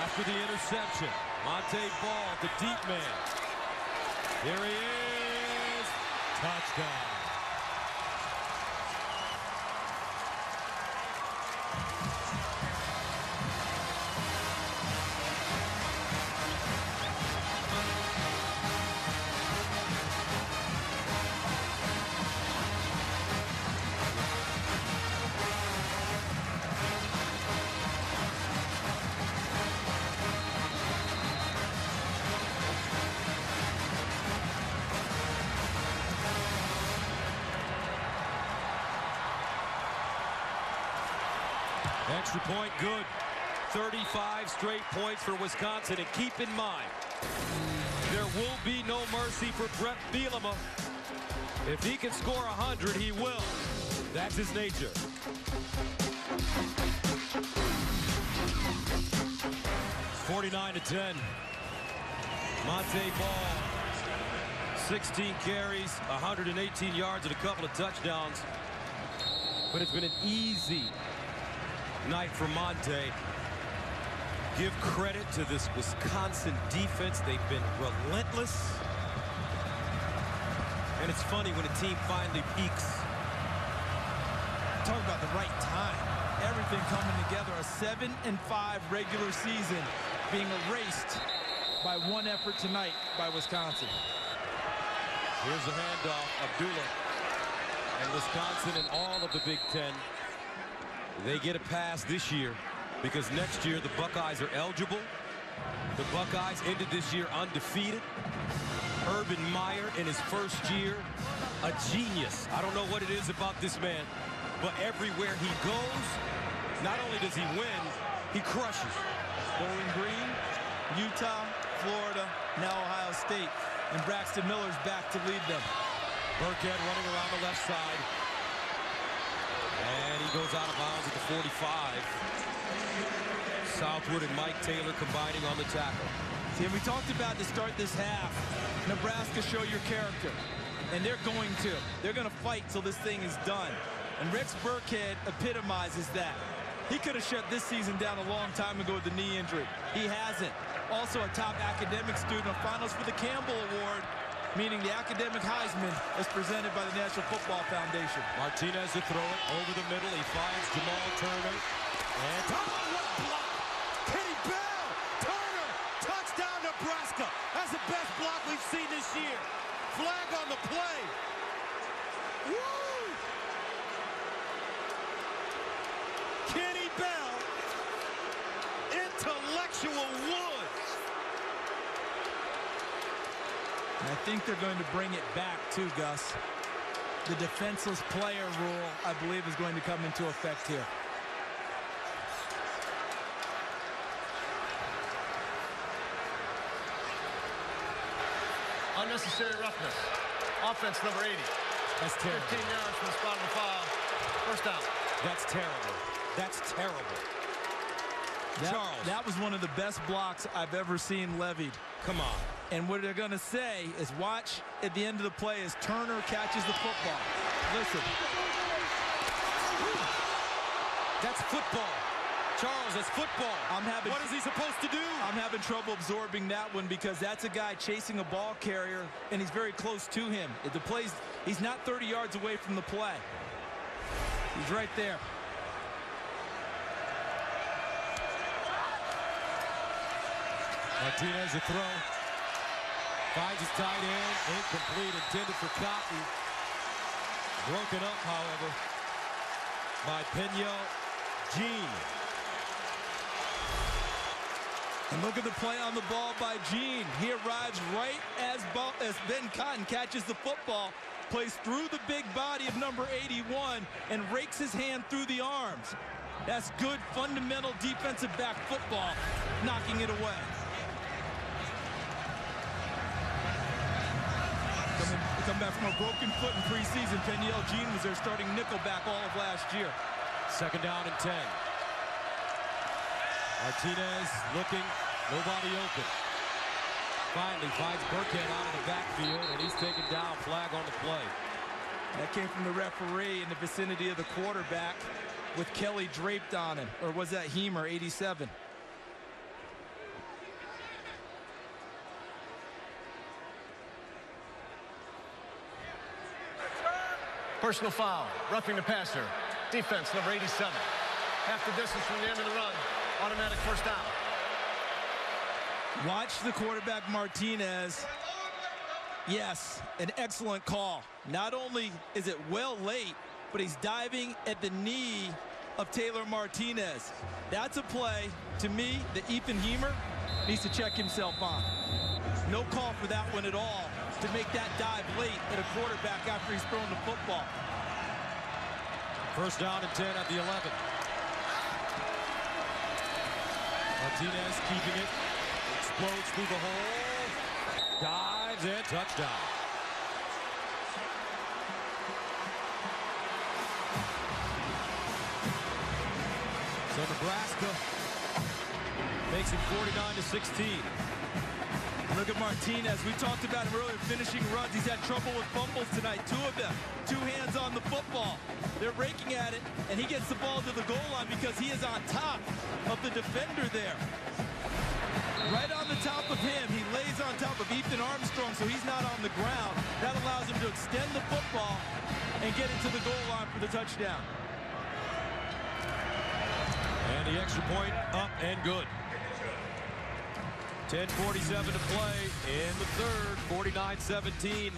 After the interception, Monte Ball, the deep man. Here he is. Touchdown. Extra point, good. 35 straight points for Wisconsin. And keep in mind, there will be no mercy for Brett Bielema. If he can score 100, he will. That's his nature. It's 49-10. Monte Ball, 16 carries, 118 yards, and a couple of touchdowns. But it's been an easy night for Monte. Give credit to this Wisconsin defense. They've been relentless. And it's funny when a team finally peaks. Talk about the right time. Everything coming together. A 7-5 regular season being erased by one effort tonight by Wisconsin. Here's the handoff. Abdullah. And Wisconsin and all of the Big Ten, they get a pass this year because next year the Buckeyes are eligible. The Buckeyes ended this year undefeated. Urban Meyer in his first year, a genius. I don't know what it is about this man. but everywhere he goes, not only does he win, he crushes. Bowling Green, Utah, Florida, now Ohio State. And Braxton Miller's back to lead them. Burkhead running around the left side. And he goes out of bounds at the 45. Southwood and Mike Taylor combining on the tackle. See, we talked about to start this half, Nebraska, show your character. And they're going to. They're going to fight till this thing is done. And Rex Burkhead epitomizes that. He could have shut this season down a long time ago with the knee injury. He hasn't. Also a top academic student of finals for the Campbell Award, meaning the academic Heisman is presented by the National Football Foundation. Martinez to throw it over the middle. He finds Jamal Turner. And what block! Kenny Bell! Turner! Touchdown Nebraska! That's the best block we've seen this year. Flag on the play. Woo! Kenny Bell, intellectual woods. And I think they're going to bring it back too, Gus. The defenseless player rule, I believe, is going to come into effect here. Unnecessary roughness. Offense number 80. That's terrible. 15 yards from the spot of the foul. First down. That's terrible. That's terrible. Charles. That was one of the best blocks I've ever seen levied. Come on. And what they're going to say is watch at the end of the play as Turner catches the football. Listen. That's football. Charles, that's football. What is he supposed to do? I'm having trouble absorbing that one because that's a guy chasing a ball carrier, and he's very close to him. The play's, he's not 30 yards away from the play. He's right there. Martinez a throw. Finds his tight end. Incomplete. Intended for Cotton. Broken up, however, by Pena Jean. And look at the play on the ball by Jean. He arrives right as Ben Cotton catches the football, plays through the big body of number 81, and rakes his hand through the arms. That's good fundamental defensive back football, knocking it away. Come back from a broken foot in preseason. Peniel Jean was their starting nickelback all of last year. Second down and 10. Martinez looking, nobody open. Finally finds Burkhead out of the backfield, and he's taken down. Flag on the play. That came from the referee in the vicinity of the quarterback with Kelly draped on him. Or was that Hemer, 87? Personal foul. Roughing the passer. Defense number 87. Half the distance from the end of the run. Automatic first down. Watch the quarterback Martinez. Yes, an excellent call. Not only is it well late, but he's diving at the knee of Taylor Martinez. That's a play, to me, that Ethan Hemer needs to check himself on. No call for that one at all to make that dive late at a quarterback after he's thrown the football. First down and 10 at the 11. Martinez keeping it. Explodes through the hole. Dives and touchdown. So Nebraska makes it 49-16. Look at Martinez. We talked about him earlier, finishing runs. He's had trouble with fumbles tonight, 2 of them. 2 hands on the football. They're raking at it, and he gets the ball to the goal line because he is on top of the defender there. Right on the top of him, he lays on top of Ethan Armstrong, so he's not on the ground. That allows him to extend the football and get it to the goal line for the touchdown. And the extra point up and good. 10:47 to play in the third. 49-17.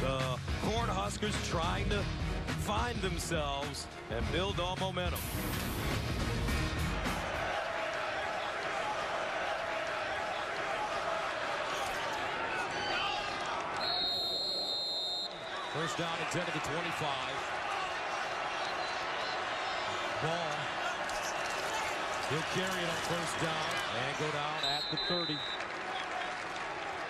The Cornhuskers trying to find themselves and build on momentum. First down and 10 at the 25. Ball. He'll carry it on first down and go down at the 30.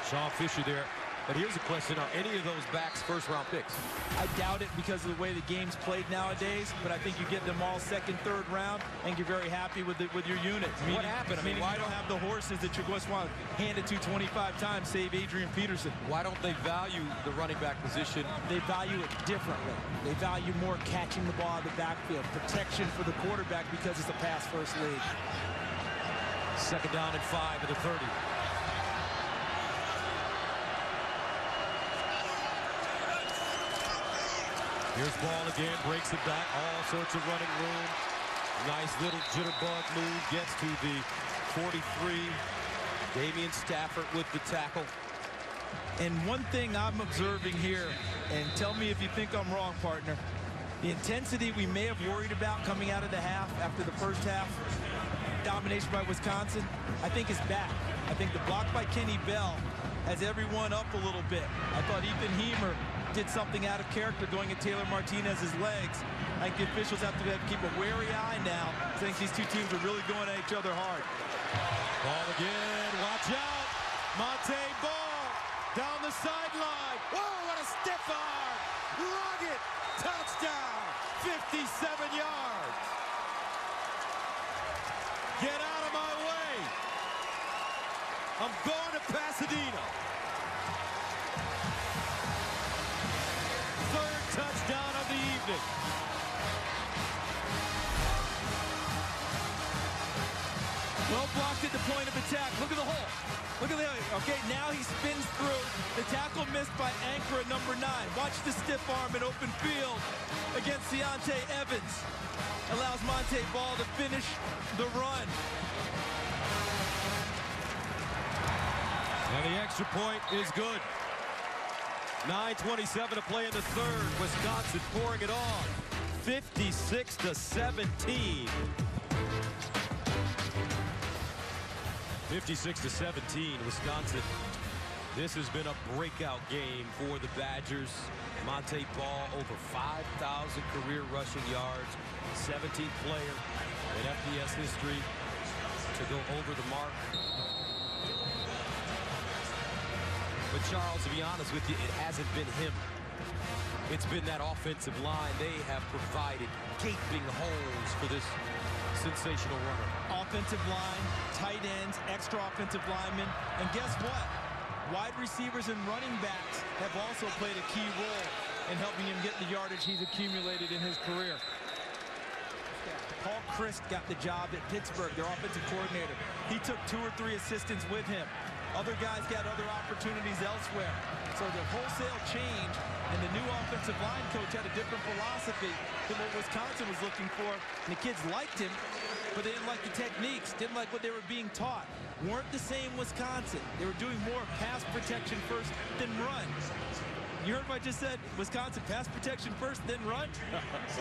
Sean Fisher there. But here's a question. Are any of those backs first-round picks? I doubt it because of the way the game's played nowadays, but I think you get them all second, third round, and you're very happy with your unit. What happened? I mean, why don't have the horses that you're going to want to hand it to 25 times, save Adrian Peterson? Why don't they value the running back position? They value it differently. They value more catching the ball in the backfield, protection for the quarterback because it's a pass-first league. Second down and 5 at the 30. Here's Ball again, breaks it back, all sorts of running room. Nice little jitterbug move, gets to the 43. Damian Stafford with the tackle. And one thing I'm observing here, and tell me if you think I'm wrong, partner, the intensity we may have worried about coming out of the half after the first half, domination by Wisconsin, I think is back. I think the block by Kenny Bell has everyone up a little bit. I thought Ethan Hemer did something out of character going at Taylor Martinez's legs. I think the officials have to keep a wary eye now. I think these two teams are really going at each other hard. Ball again, watch out. Monte Ball down the sideline. Whoa, what a stiff arm. Rugged touchdown, 57 yards. Get out of my way. I'm going to Pasadena. Third touchdown of the evening. Well blocked at the point of attack. Look at the hole. Look at the, okay, now he spins through. The tackle missed by Ankara, number 9. Watch the stiff arm in open field against Deontay Evans. Allows Monte Ball to finish the run. And the extra point is good. 9:27 to play in the third. Wisconsin pouring it on. 56-17. 56-17, Wisconsin. This has been a breakout game for the Badgers. Monte Ball over 5,000 career rushing yards. 17th player in FBS history to go over the mark. But Charles, to be honest with you, it hasn't been him. It's been that offensive line. They have provided gaping holes for this sensational runner. Offensive line, tight ends, extra offensive linemen, and guess what? Wide receivers and running backs have also played a key role in helping him get the yardage he's accumulated in his career. Paul Christ got the job at Pittsburgh, their offensive coordinator. He took 2 or 3 assistants with him. Other guys got other opportunities elsewhere. So the wholesale change, and the new offensive line coach had a different philosophy than what Wisconsin was looking for. And the kids liked him, but they didn't like the techniques, didn't like what they were being taught. Weren't the same Wisconsin. They were doing more pass protection first than run. You heard what I just said? Wisconsin, pass protection first, then run.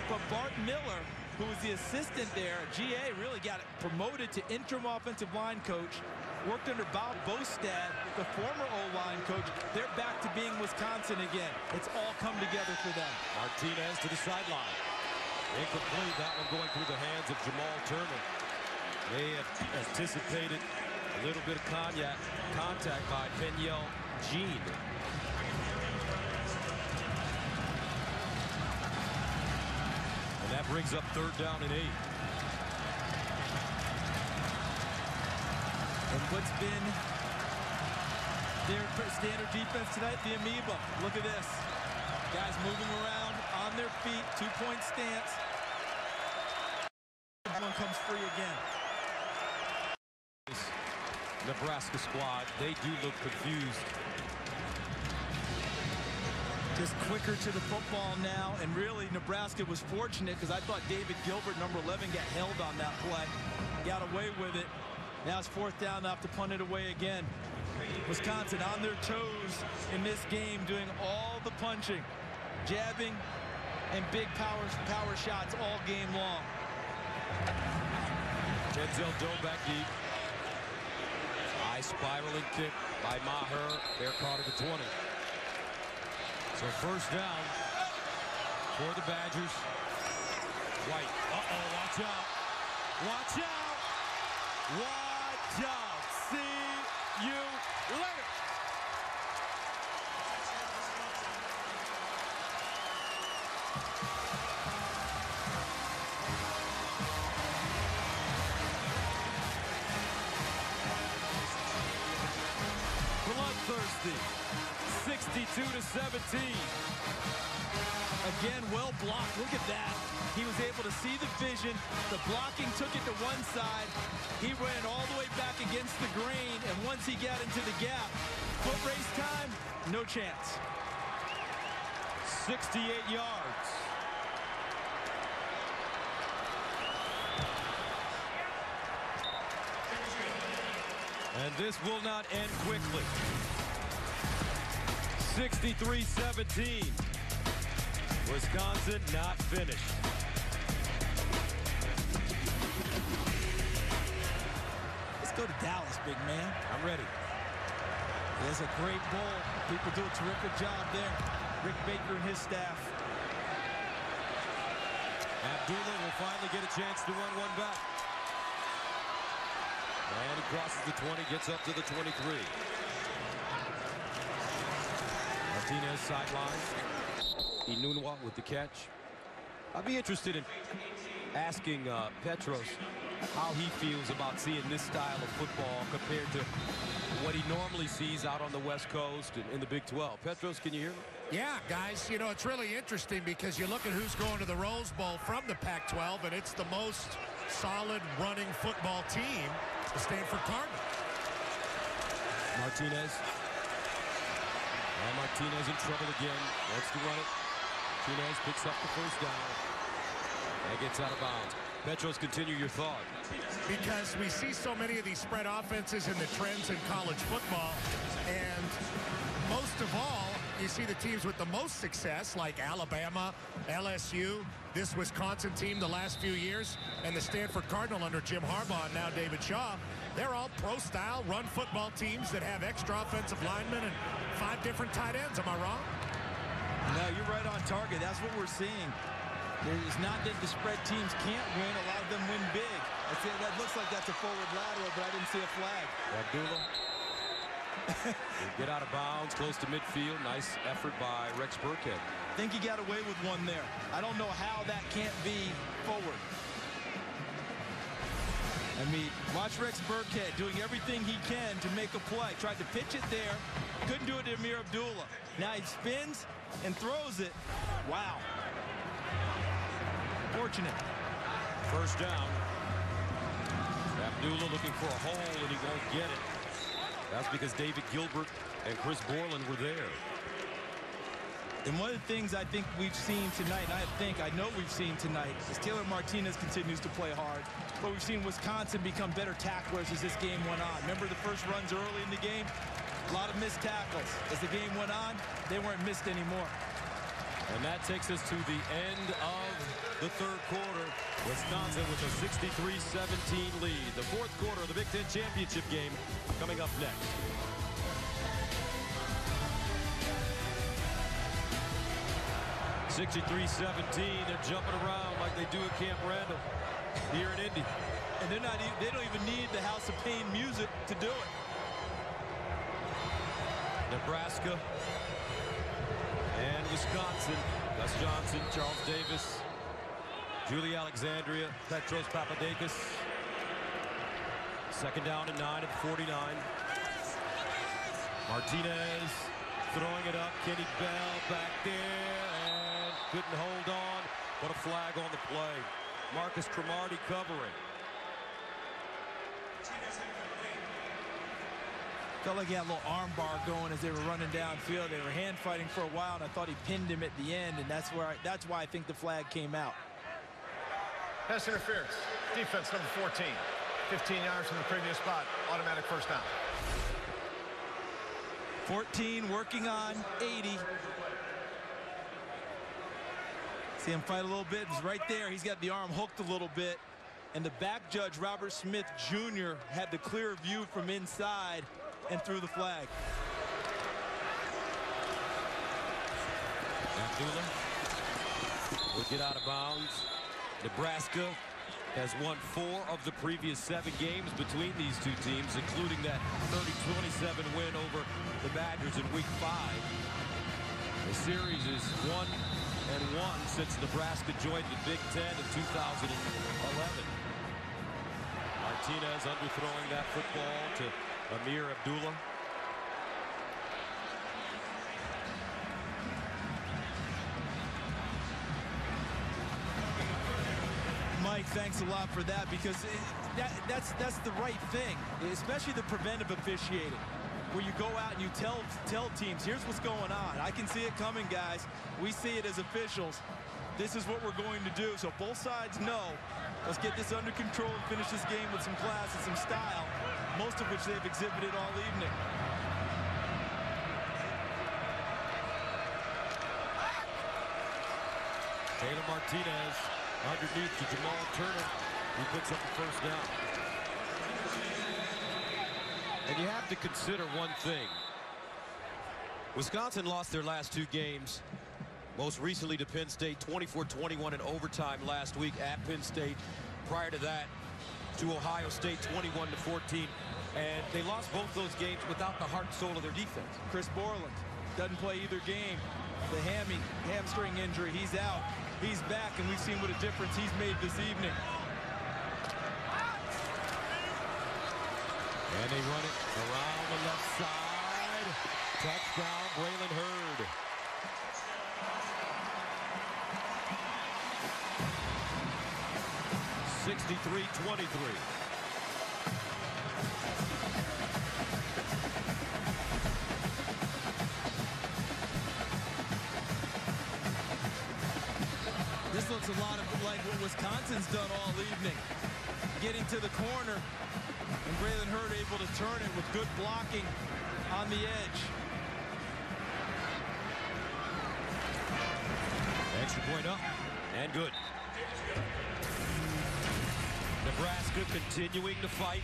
But Bart Miller, who was the assistant there, GA, really got promoted to interim offensive line coach. Worked under Bob Bostad, the former O-line coach. They're back to being Wisconsin again. It's all come together for them. Martinez to the sideline. Incomplete, that one going through the hands of Jamal Turner. They have anticipated a little bit of contact by Peniel Jean. And that brings up 3rd down and 8. And what's been their standard defense tonight? The amoeba. Look at this. Guys moving around on their feet, 2-point stance. One comes free again. Nebraska squad, they do look confused. Just quicker to the football now, and really Nebraska was fortunate because I thought David Gilbert, number 11, got held on that play. Got away with it. Now it's 4th down, they'll have to punt it away again. Wisconsin on their toes in this game, doing all the punching, jabbing, and big power shots all game long. Denzel Doe back deep. High spiraling kick by Maher. They're caught at the 20. So 1st down for the Badgers. White. Uh-oh, watch out. Watch out. Watch out. See you later. Bloodthirsty. 62-17. Again, well blocked. Look at that. He was able to see the vision. The blocking took it to one side. He ran all the way back against the grain, and once he got into the gap, foot race time, no chance. 68 yards. And this will not end quickly. 63-17. Wisconsin not finished. Let's go to Dallas, big man. I'm ready. There's a great bowl. People do a terrific job there. Rick Baker and his staff. Abdullah will finally get a chance to run one back. And he crosses the 20, gets up to the 23. Martinez sideline. Inunwa with the catch. I'd be interested in asking Petros how he feels about seeing this style of football compared to what he normally sees out on the West Coast and in the Big 12. Petros, can you hear me? Yeah, guys, you know, it's really interesting because you look at who's going to the Rose Bowl from the Pac-12, and it's the most solid running football team, the Stanford Cardinals. Martinez. And Martinez in trouble again. Wants to run it. Martinez picks up the first down and gets out of bounds. Petros, continue your thought. Because we see so many of these spread offenses in the trends in college football, and most of all, you see the teams with the most success, like Alabama, LSU, this Wisconsin team the last few years, and the Stanford Cardinal under Jim Harbaugh and now David Shaw. They're all pro-style run football teams that have extra offensive linemen and 5 different tight ends. Am I wrong? No, you're right on target. That's what we're seeing. It's not that the spread teams can't win. A lot of them win big. That looks like that's a forward lateral, but I didn't see a flag. Abdullah. Get out of bounds, close to midfield. Nice effort by Rex Burkhead. I think he got away with one there. I don't know how that can't be forward. I mean, watch Rex Burkhead doing everything he can to make a play. Tried to pitch it there. Couldn't do it to Amir Abdullah. Now he spins and throws it. Wow. Fortunate. First down. Abdullah looking for a hole, and he won't get it. That's because David Gilbert and Chris Borland were there. And one of the things I think we've seen tonight, and I know we've seen tonight, is Taylor Martinez continues to play hard. But we've seen Wisconsin become better tacklers as this game went on. Remember the first runs early in the game? A lot of missed tackles. As the game went on, they weren't missed anymore. And that takes us to the end of the third quarter. Wisconsin with a 63-17 lead. The fourth quarter of the Big Ten championship game coming up next. (63-17). They're jumping around like they do at Camp Randall here in Indy. And they don't even need the House of Pain music to do it. Nebraska and Wisconsin. Gus Johnson, Charles Davis, Julie Alexandria, Petros Papadakis. Second down and 9 at 49. Martinez throwing it up. Kenny Bell back there and couldn't hold on. What a flag on the play. Marcus Cromartie covering. Felt like he had a little arm bar going as they were running downfield. They were hand fighting for a while, and I thought he pinned him at the end, and that's why I think the flag came out. Pass interference. Defense number 14. 15 yards from the previous spot. Automatic first down. 14 working on 80. See him fight a little bit. He's right there. He's got the arm hooked a little bit. And the back judge, Robert Smith Jr., had the clear view from inside and threw the flag. Abdullah will get out of bounds. Nebraska has won 4 of the previous 7 games between these two teams, including that 30-27 win over the Badgers in Week 5. The series is 1-1 since Nebraska joined the Big Ten in 2011. Martinez underthrowing that football to Amir Abdullah. Mike, thanks a lot for that, because that's the right thing, especially the preventive officiating, where you go out and you tell teams, here's what's going on. I can see it coming, guys. We see it as officials. This is what we're going to do. So both sides know, let's get this under control and finish this game with some class and some style, most of which they've exhibited all evening. Taylor Martinez underneath to Jamal Turner. He picks up the first down. And you have to consider one thing. Wisconsin lost their last 2 games. Most recently to Penn State, 24-21 in overtime last week at Penn State. Prior to that, to Ohio State, 21-14. And they lost both those games without the heart and soul of their defense. Chris Borland doesn't play either game. The hamstring injury, he's out. He's back, and we've seen what a difference he's made this evening. And they run it around the left side. Touchdown, Braylon Hurd. (63-23). This looks a lot like what Wisconsin's done all evening. Getting to the corner, and Braylon Hurd able to turn it with good blocking on the edge. Extra point up, and good. Nebraska continuing to fight.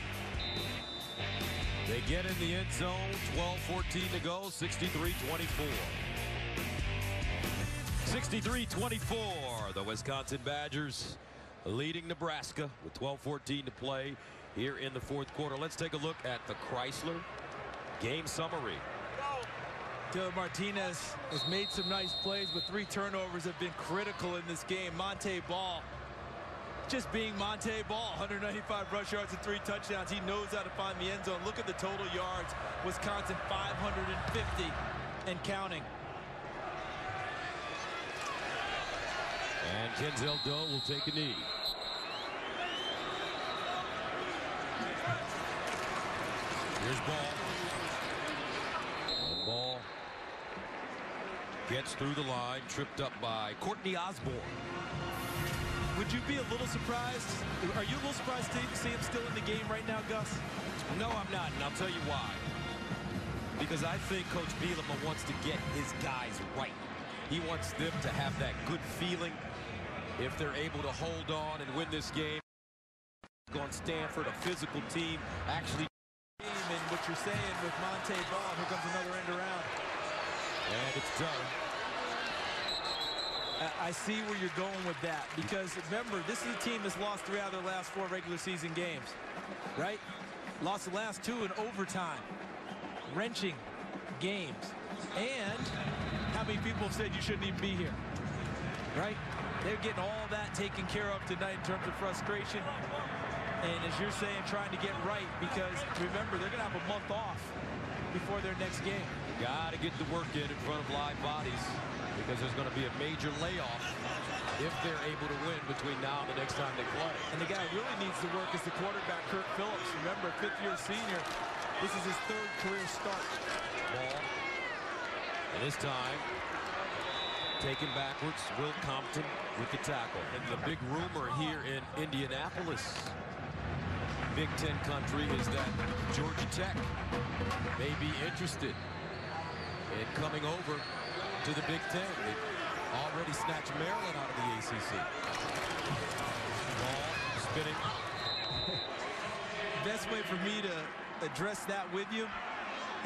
They get in the end zone, 12-14 to go, 63-24. 63-24, the Wisconsin Badgers leading Nebraska with 12-14 to play here in the 4th quarter. Let's take a look at the Chrysler game summary. Taylor Martinez has made some nice plays, but 3 turnovers have been critical in this game. Monte Ball, just being Monte Ball, 195 rush yards and 3 touchdowns. He knows how to find the end zone. Look at the total yards. Wisconsin 550 and counting. And Kenzel Doe will take a knee. Here's Ball. And Ball gets through the line, tripped up by Courtney Osborne. Would you be a little surprised? Are you a little surprised to see him still in the game right now, Gus? No, I'm not, and I'll tell you why. Because I think Coach Bielema wants to get his guys right. He wants them to have that good feeling. If they're able to hold on and win this game, on Stanford, a physical team, actually. And what you're saying with Monte Ball, here comes another end around. And it's done. I see where you're going with that, because remember, this is a team that's lost 3 out of their last 4 regular season games, right? Lost the last 2 in overtime, wrenching games. And how many people have said you shouldn't even be here, right? They're getting all that taken care of tonight in terms of frustration. And as you're saying, trying to get right, because remember, they're going to have a month off before their next game. Got to get the work in front of live bodies, because there's going to be a major layoff if they're able to win between now and the next time they play. And the guy who really needs to work is the quarterback, Kirk Phillips. Remember, 5th-year senior. This is his 3rd career start. Ball. And this time, taken backwards, Will Compton with the tackle. And the big rumor here in Indianapolis, Big Ten country, is that Georgia Tech may be interested in coming over to the Big Ten. They already snatched Maryland out of the ACC. Ball spinning. Best way for me to address that with you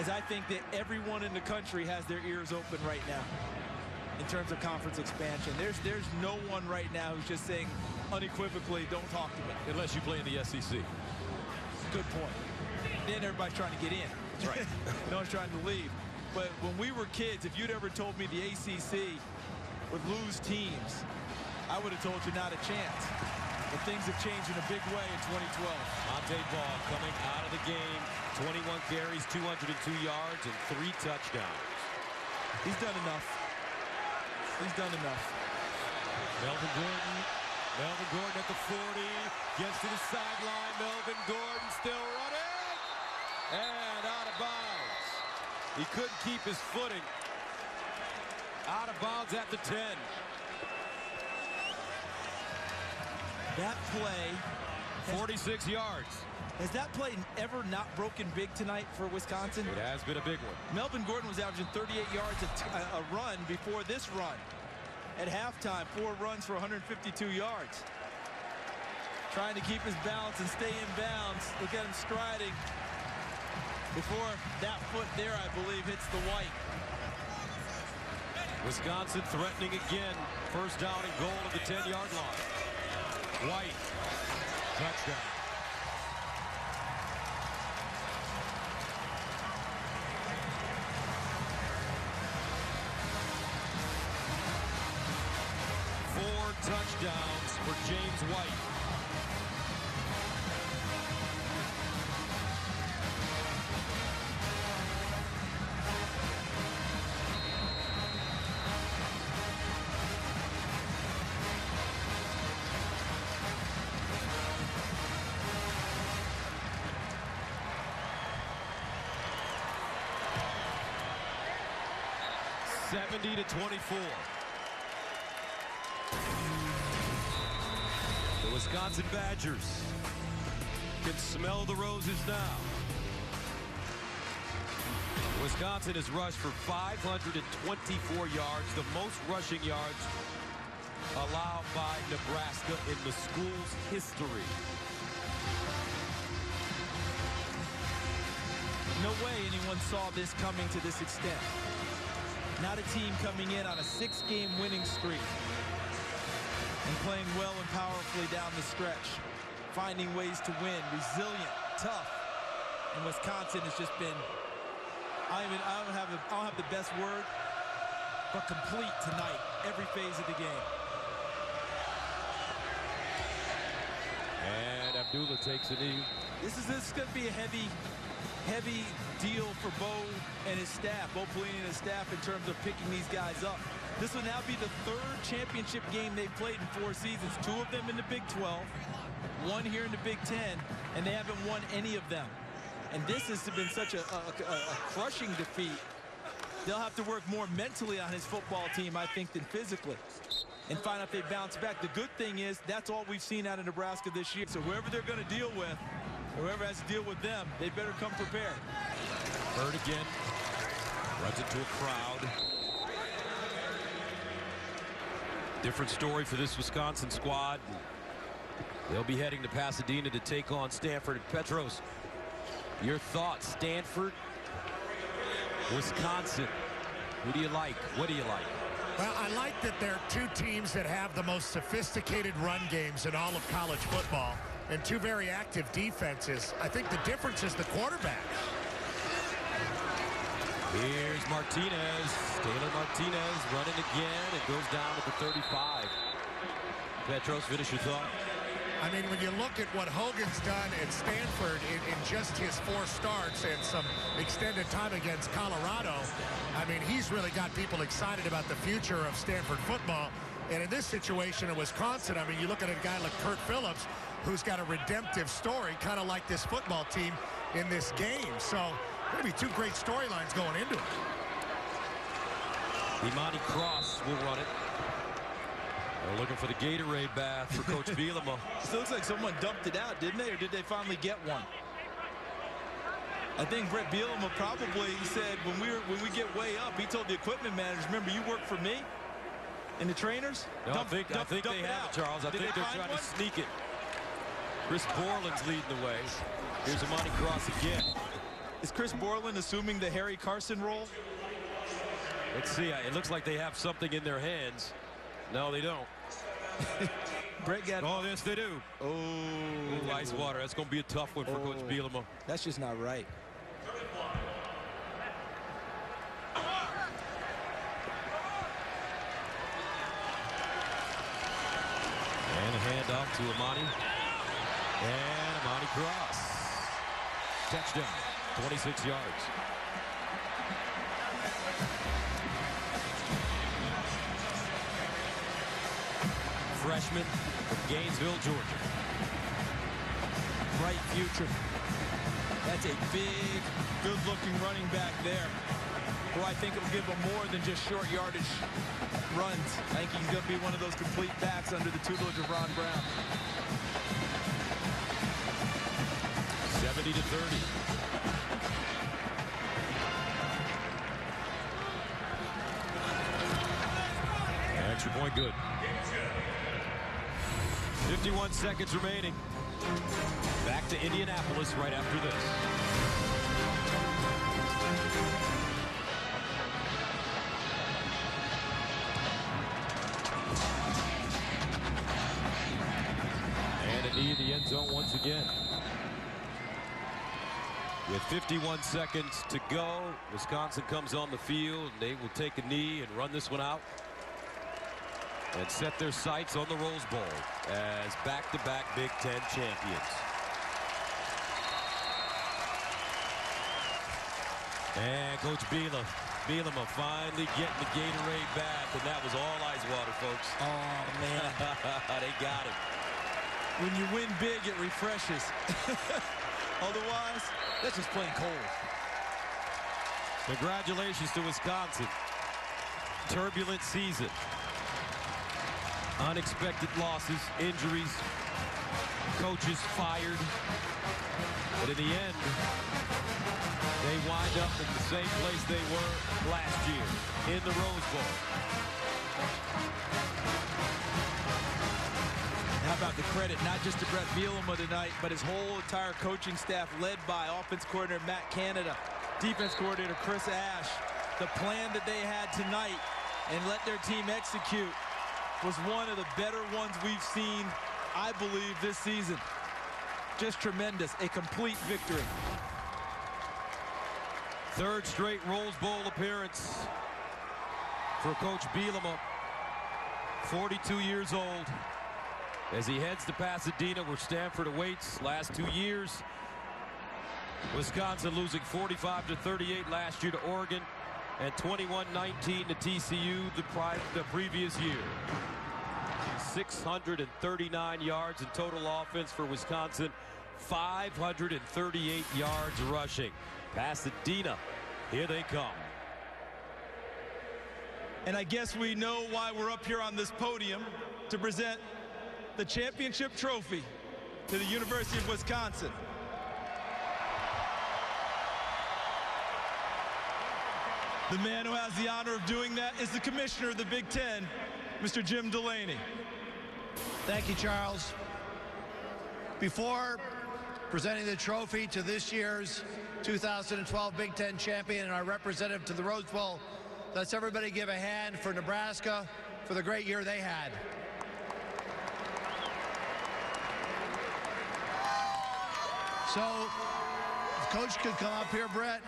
is I think that everyone in the country has their ears open right now. in terms of conference expansion. There's no one right now who's just saying unequivocally, don't talk to me. Unless you play in the SEC. Good point. Then everybody's trying to get in. That's right. No one's trying to leave. But when we were kids, if you'd ever told me the ACC would lose teams, I would have told you not a chance. But things have changed in a big way in 2012. Monte Ball coming out of the game. 21 carries, 202 yards, and 3 touchdowns. He's done enough. He's done enough. Melvin Gordon at the 40. Gets to the sideline. Melvin Gordon still running. And out of bounds. He couldn't keep his footing. Out of bounds at the 10. That play, 46 yards. has that play ever not broken big tonight for Wisconsin? It has been a big one. Melvin Gordon was averaging 38 yards a run before this run. At halftime, 4 runs for 152 yards. Trying to keep his balance and stay in bounds. Look at him striding before that foot there, I believe, hits the white. Wisconsin threatening again. First down and goal at the 10-yard line. White, touchdown. Touchdowns for James White. (70 to 24). The Wisconsin Badgers can smell the roses now. Wisconsin has rushed for 524 yards, the most rushing yards allowed by Nebraska in the school's history. No way anyone saw this coming to this extent. Not a team coming in on a 6-game winning streak and playing well and powerfully down the stretch, finding ways to win, resilient, tough. And Wisconsin has just been, I don't have the best word, but complete tonight, every phase of the game. And Abdullah takes a knee. This is going to be a heavy deal for Bo and his staff, Bo Pelini and his staff, in terms of picking these guys up. This will now be the 3rd championship game they've played in 4 seasons. 2 of them in the Big 12, 1 here in the Big 10, and they haven't won any of them. And this has been such a crushing defeat. They'll have to work more mentally on his football team, I think, than physically, and find out if they bounce back. The good thing is that's all we've seen out of Nebraska this year. So whoever they're going to deal with, whoever has to deal with them, they better come prepared. Bird again. Runs into a crowd. Different story for this Wisconsin squad. They'll be heading to Pasadena to take on Stanford. And Petros, your thoughts? Stanford, Wisconsin. Who do you like? What do you like? Well, I like that they're 2 teams that have the most sophisticated run games in all of college football and 2 very active defenses. I think the difference is the quarterback. Here's Martinez. Taylor Martinez running again. It goes down at the 35. Petros, finish your thought. I mean, when you look at what Hogan's done at Stanford in just his 4 starts and some extended time against Colorado, I mean, he's really got people excited about the future of Stanford football. And in this situation in Wisconsin, I mean, you look at a guy like Kurt Phillips, who's got a redemptive story, kind of like this football team in this game. So going to be 2 great storylines going into it. Imani Cross will run it. They're looking for the Gatorade bath for Coach Bielema. It looks like someone dumped it out, didn't they? Or did they finally get one? I think Brett Bielema probably said when we get way up, he told the equipment managers, remember, you work for me? And the trainers? No, I think they have it, Charles. I think they're trying to sneak it. Chris Borland's leading the way. Here's Imani Cross again. Is Chris Borland assuming the Harry Carson role? Let's see. It looks like they have something in their hands. No, they don't. Oh, yes, they do. Oh, ice water. That's going to be a tough one for Coach Bielema. That's just not right. And a handoff to Amani. And Amani cross. Touchdown. 26 yards. Freshman from Gainesville, Georgia. Bright future. That's a big, good-looking running back there, who I think will give him more than just short yardage runs. I think he's going to be one of those complete backs under the tutelage of Ron Brown. 70-30. Extra point good. 51 seconds remaining. Back to Indianapolis right after this. And a knee in the end zone once again. With 51 seconds to go, Wisconsin comes on the field, and they will take a knee and run this one out and set their sights on the Rose Bowl as back-to-back Big Ten champions. And Coach Bielema finally getting the Gatorade back, and that was all ice water, folks. Oh, man. They got it. When you win big, it refreshes. Otherwise, that's just plain cold. Congratulations to Wisconsin. Turbulent season. Unexpected losses, injuries, coaches fired. But in the end, they wind up in the same place they were last year, in the Rose Bowl. How about the credit, not just to Brett Bielema tonight, but his whole entire coaching staff led by offense coordinator Matt Canada, defense coordinator Chris Ash. The plan that they had tonight and let their team execute was one of the better ones we've seen, I believe, this season. Just tremendous, a complete victory. Third straight Rose Bowl appearance for Coach Bielema, 42 years old, as he heads to Pasadena, where Stanford awaits. Last 2 years, Wisconsin losing 45-38 last year to Oregon, and 21-19 to TCU the previous year. 639 yards in total offense for Wisconsin, 538 yards rushing. Pasadena, here they come. And I guess we know why we're up here on this podium, to present the championship trophy to the University of Wisconsin. The man who has the honor of doing that is the commissioner of the Big Ten, Mr. Jim Delaney. Thank you, Charles. Before presenting the trophy to this year's 2012 Big Ten champion and our representative to the Rose Bowl, let's everybody give a hand for Nebraska for the great year they had. So, if Coach could come up here, Brett,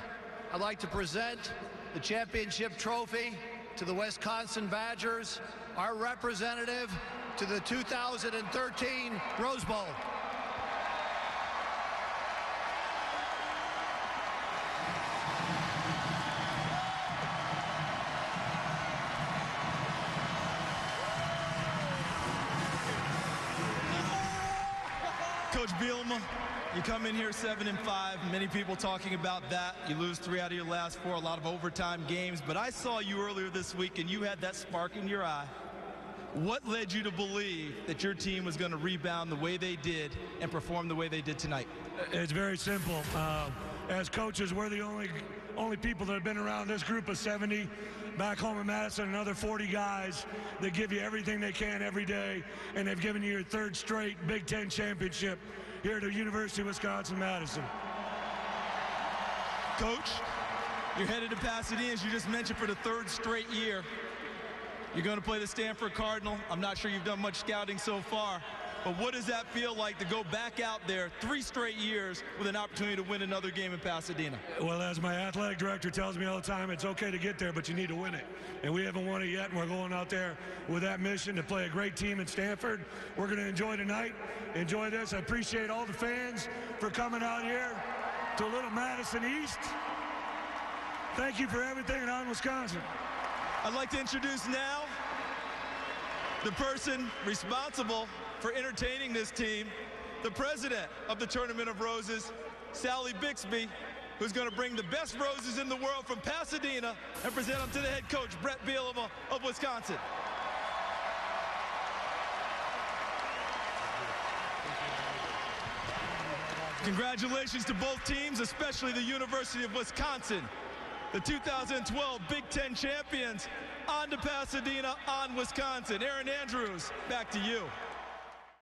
I'd like to present the championship trophy to the Wisconsin Badgers, our representative to the 2013 Rose Bowl. Coach Bielema, you come in here 7-5. Many people talking about that. You lose 3 out of your last 4, a lot of overtime games. But I saw you earlier this week, and you had that spark in your eye. What led you to believe that your team was going to rebound the way they did and perform the way they did tonight? It's very simple. As coaches, we're the only people that have been around this group of 70 back home in Madison, another 40 guys that give you everything they can every day, and they've given you your 3rd straight Big Ten championship here at the University of Wisconsin-Madison. Coach, You're headed to Pasadena, as you just mentioned, for the 3rd straight year. You're going to play the Stanford Cardinal. I'm not sure you've done much scouting so far, but what does that feel like to go back out there 3 straight years with an opportunity to win another game in Pasadena? Well, as my athletic director tells me all the time, it's okay to get there, but you need to win it. And we haven't won it yet, and we're going out there with that mission to play a great team in Stanford. We're going to enjoy tonight, enjoy this. I appreciate all the fans for coming out here to Little Madison East. Thank you for everything, and on Wisconsin. I'd like to introduce now the person responsible for entertaining this team, the president of the Tournament of Roses, Sally Bixby, who's going to bring the best roses in the world from Pasadena and present them to the head coach, Brett Bielema of Wisconsin. Congratulations to both teams, especially the University of Wisconsin, the 2012 Big Ten champions. On to Pasadena, on Wisconsin. Aaron Andrews, back to you.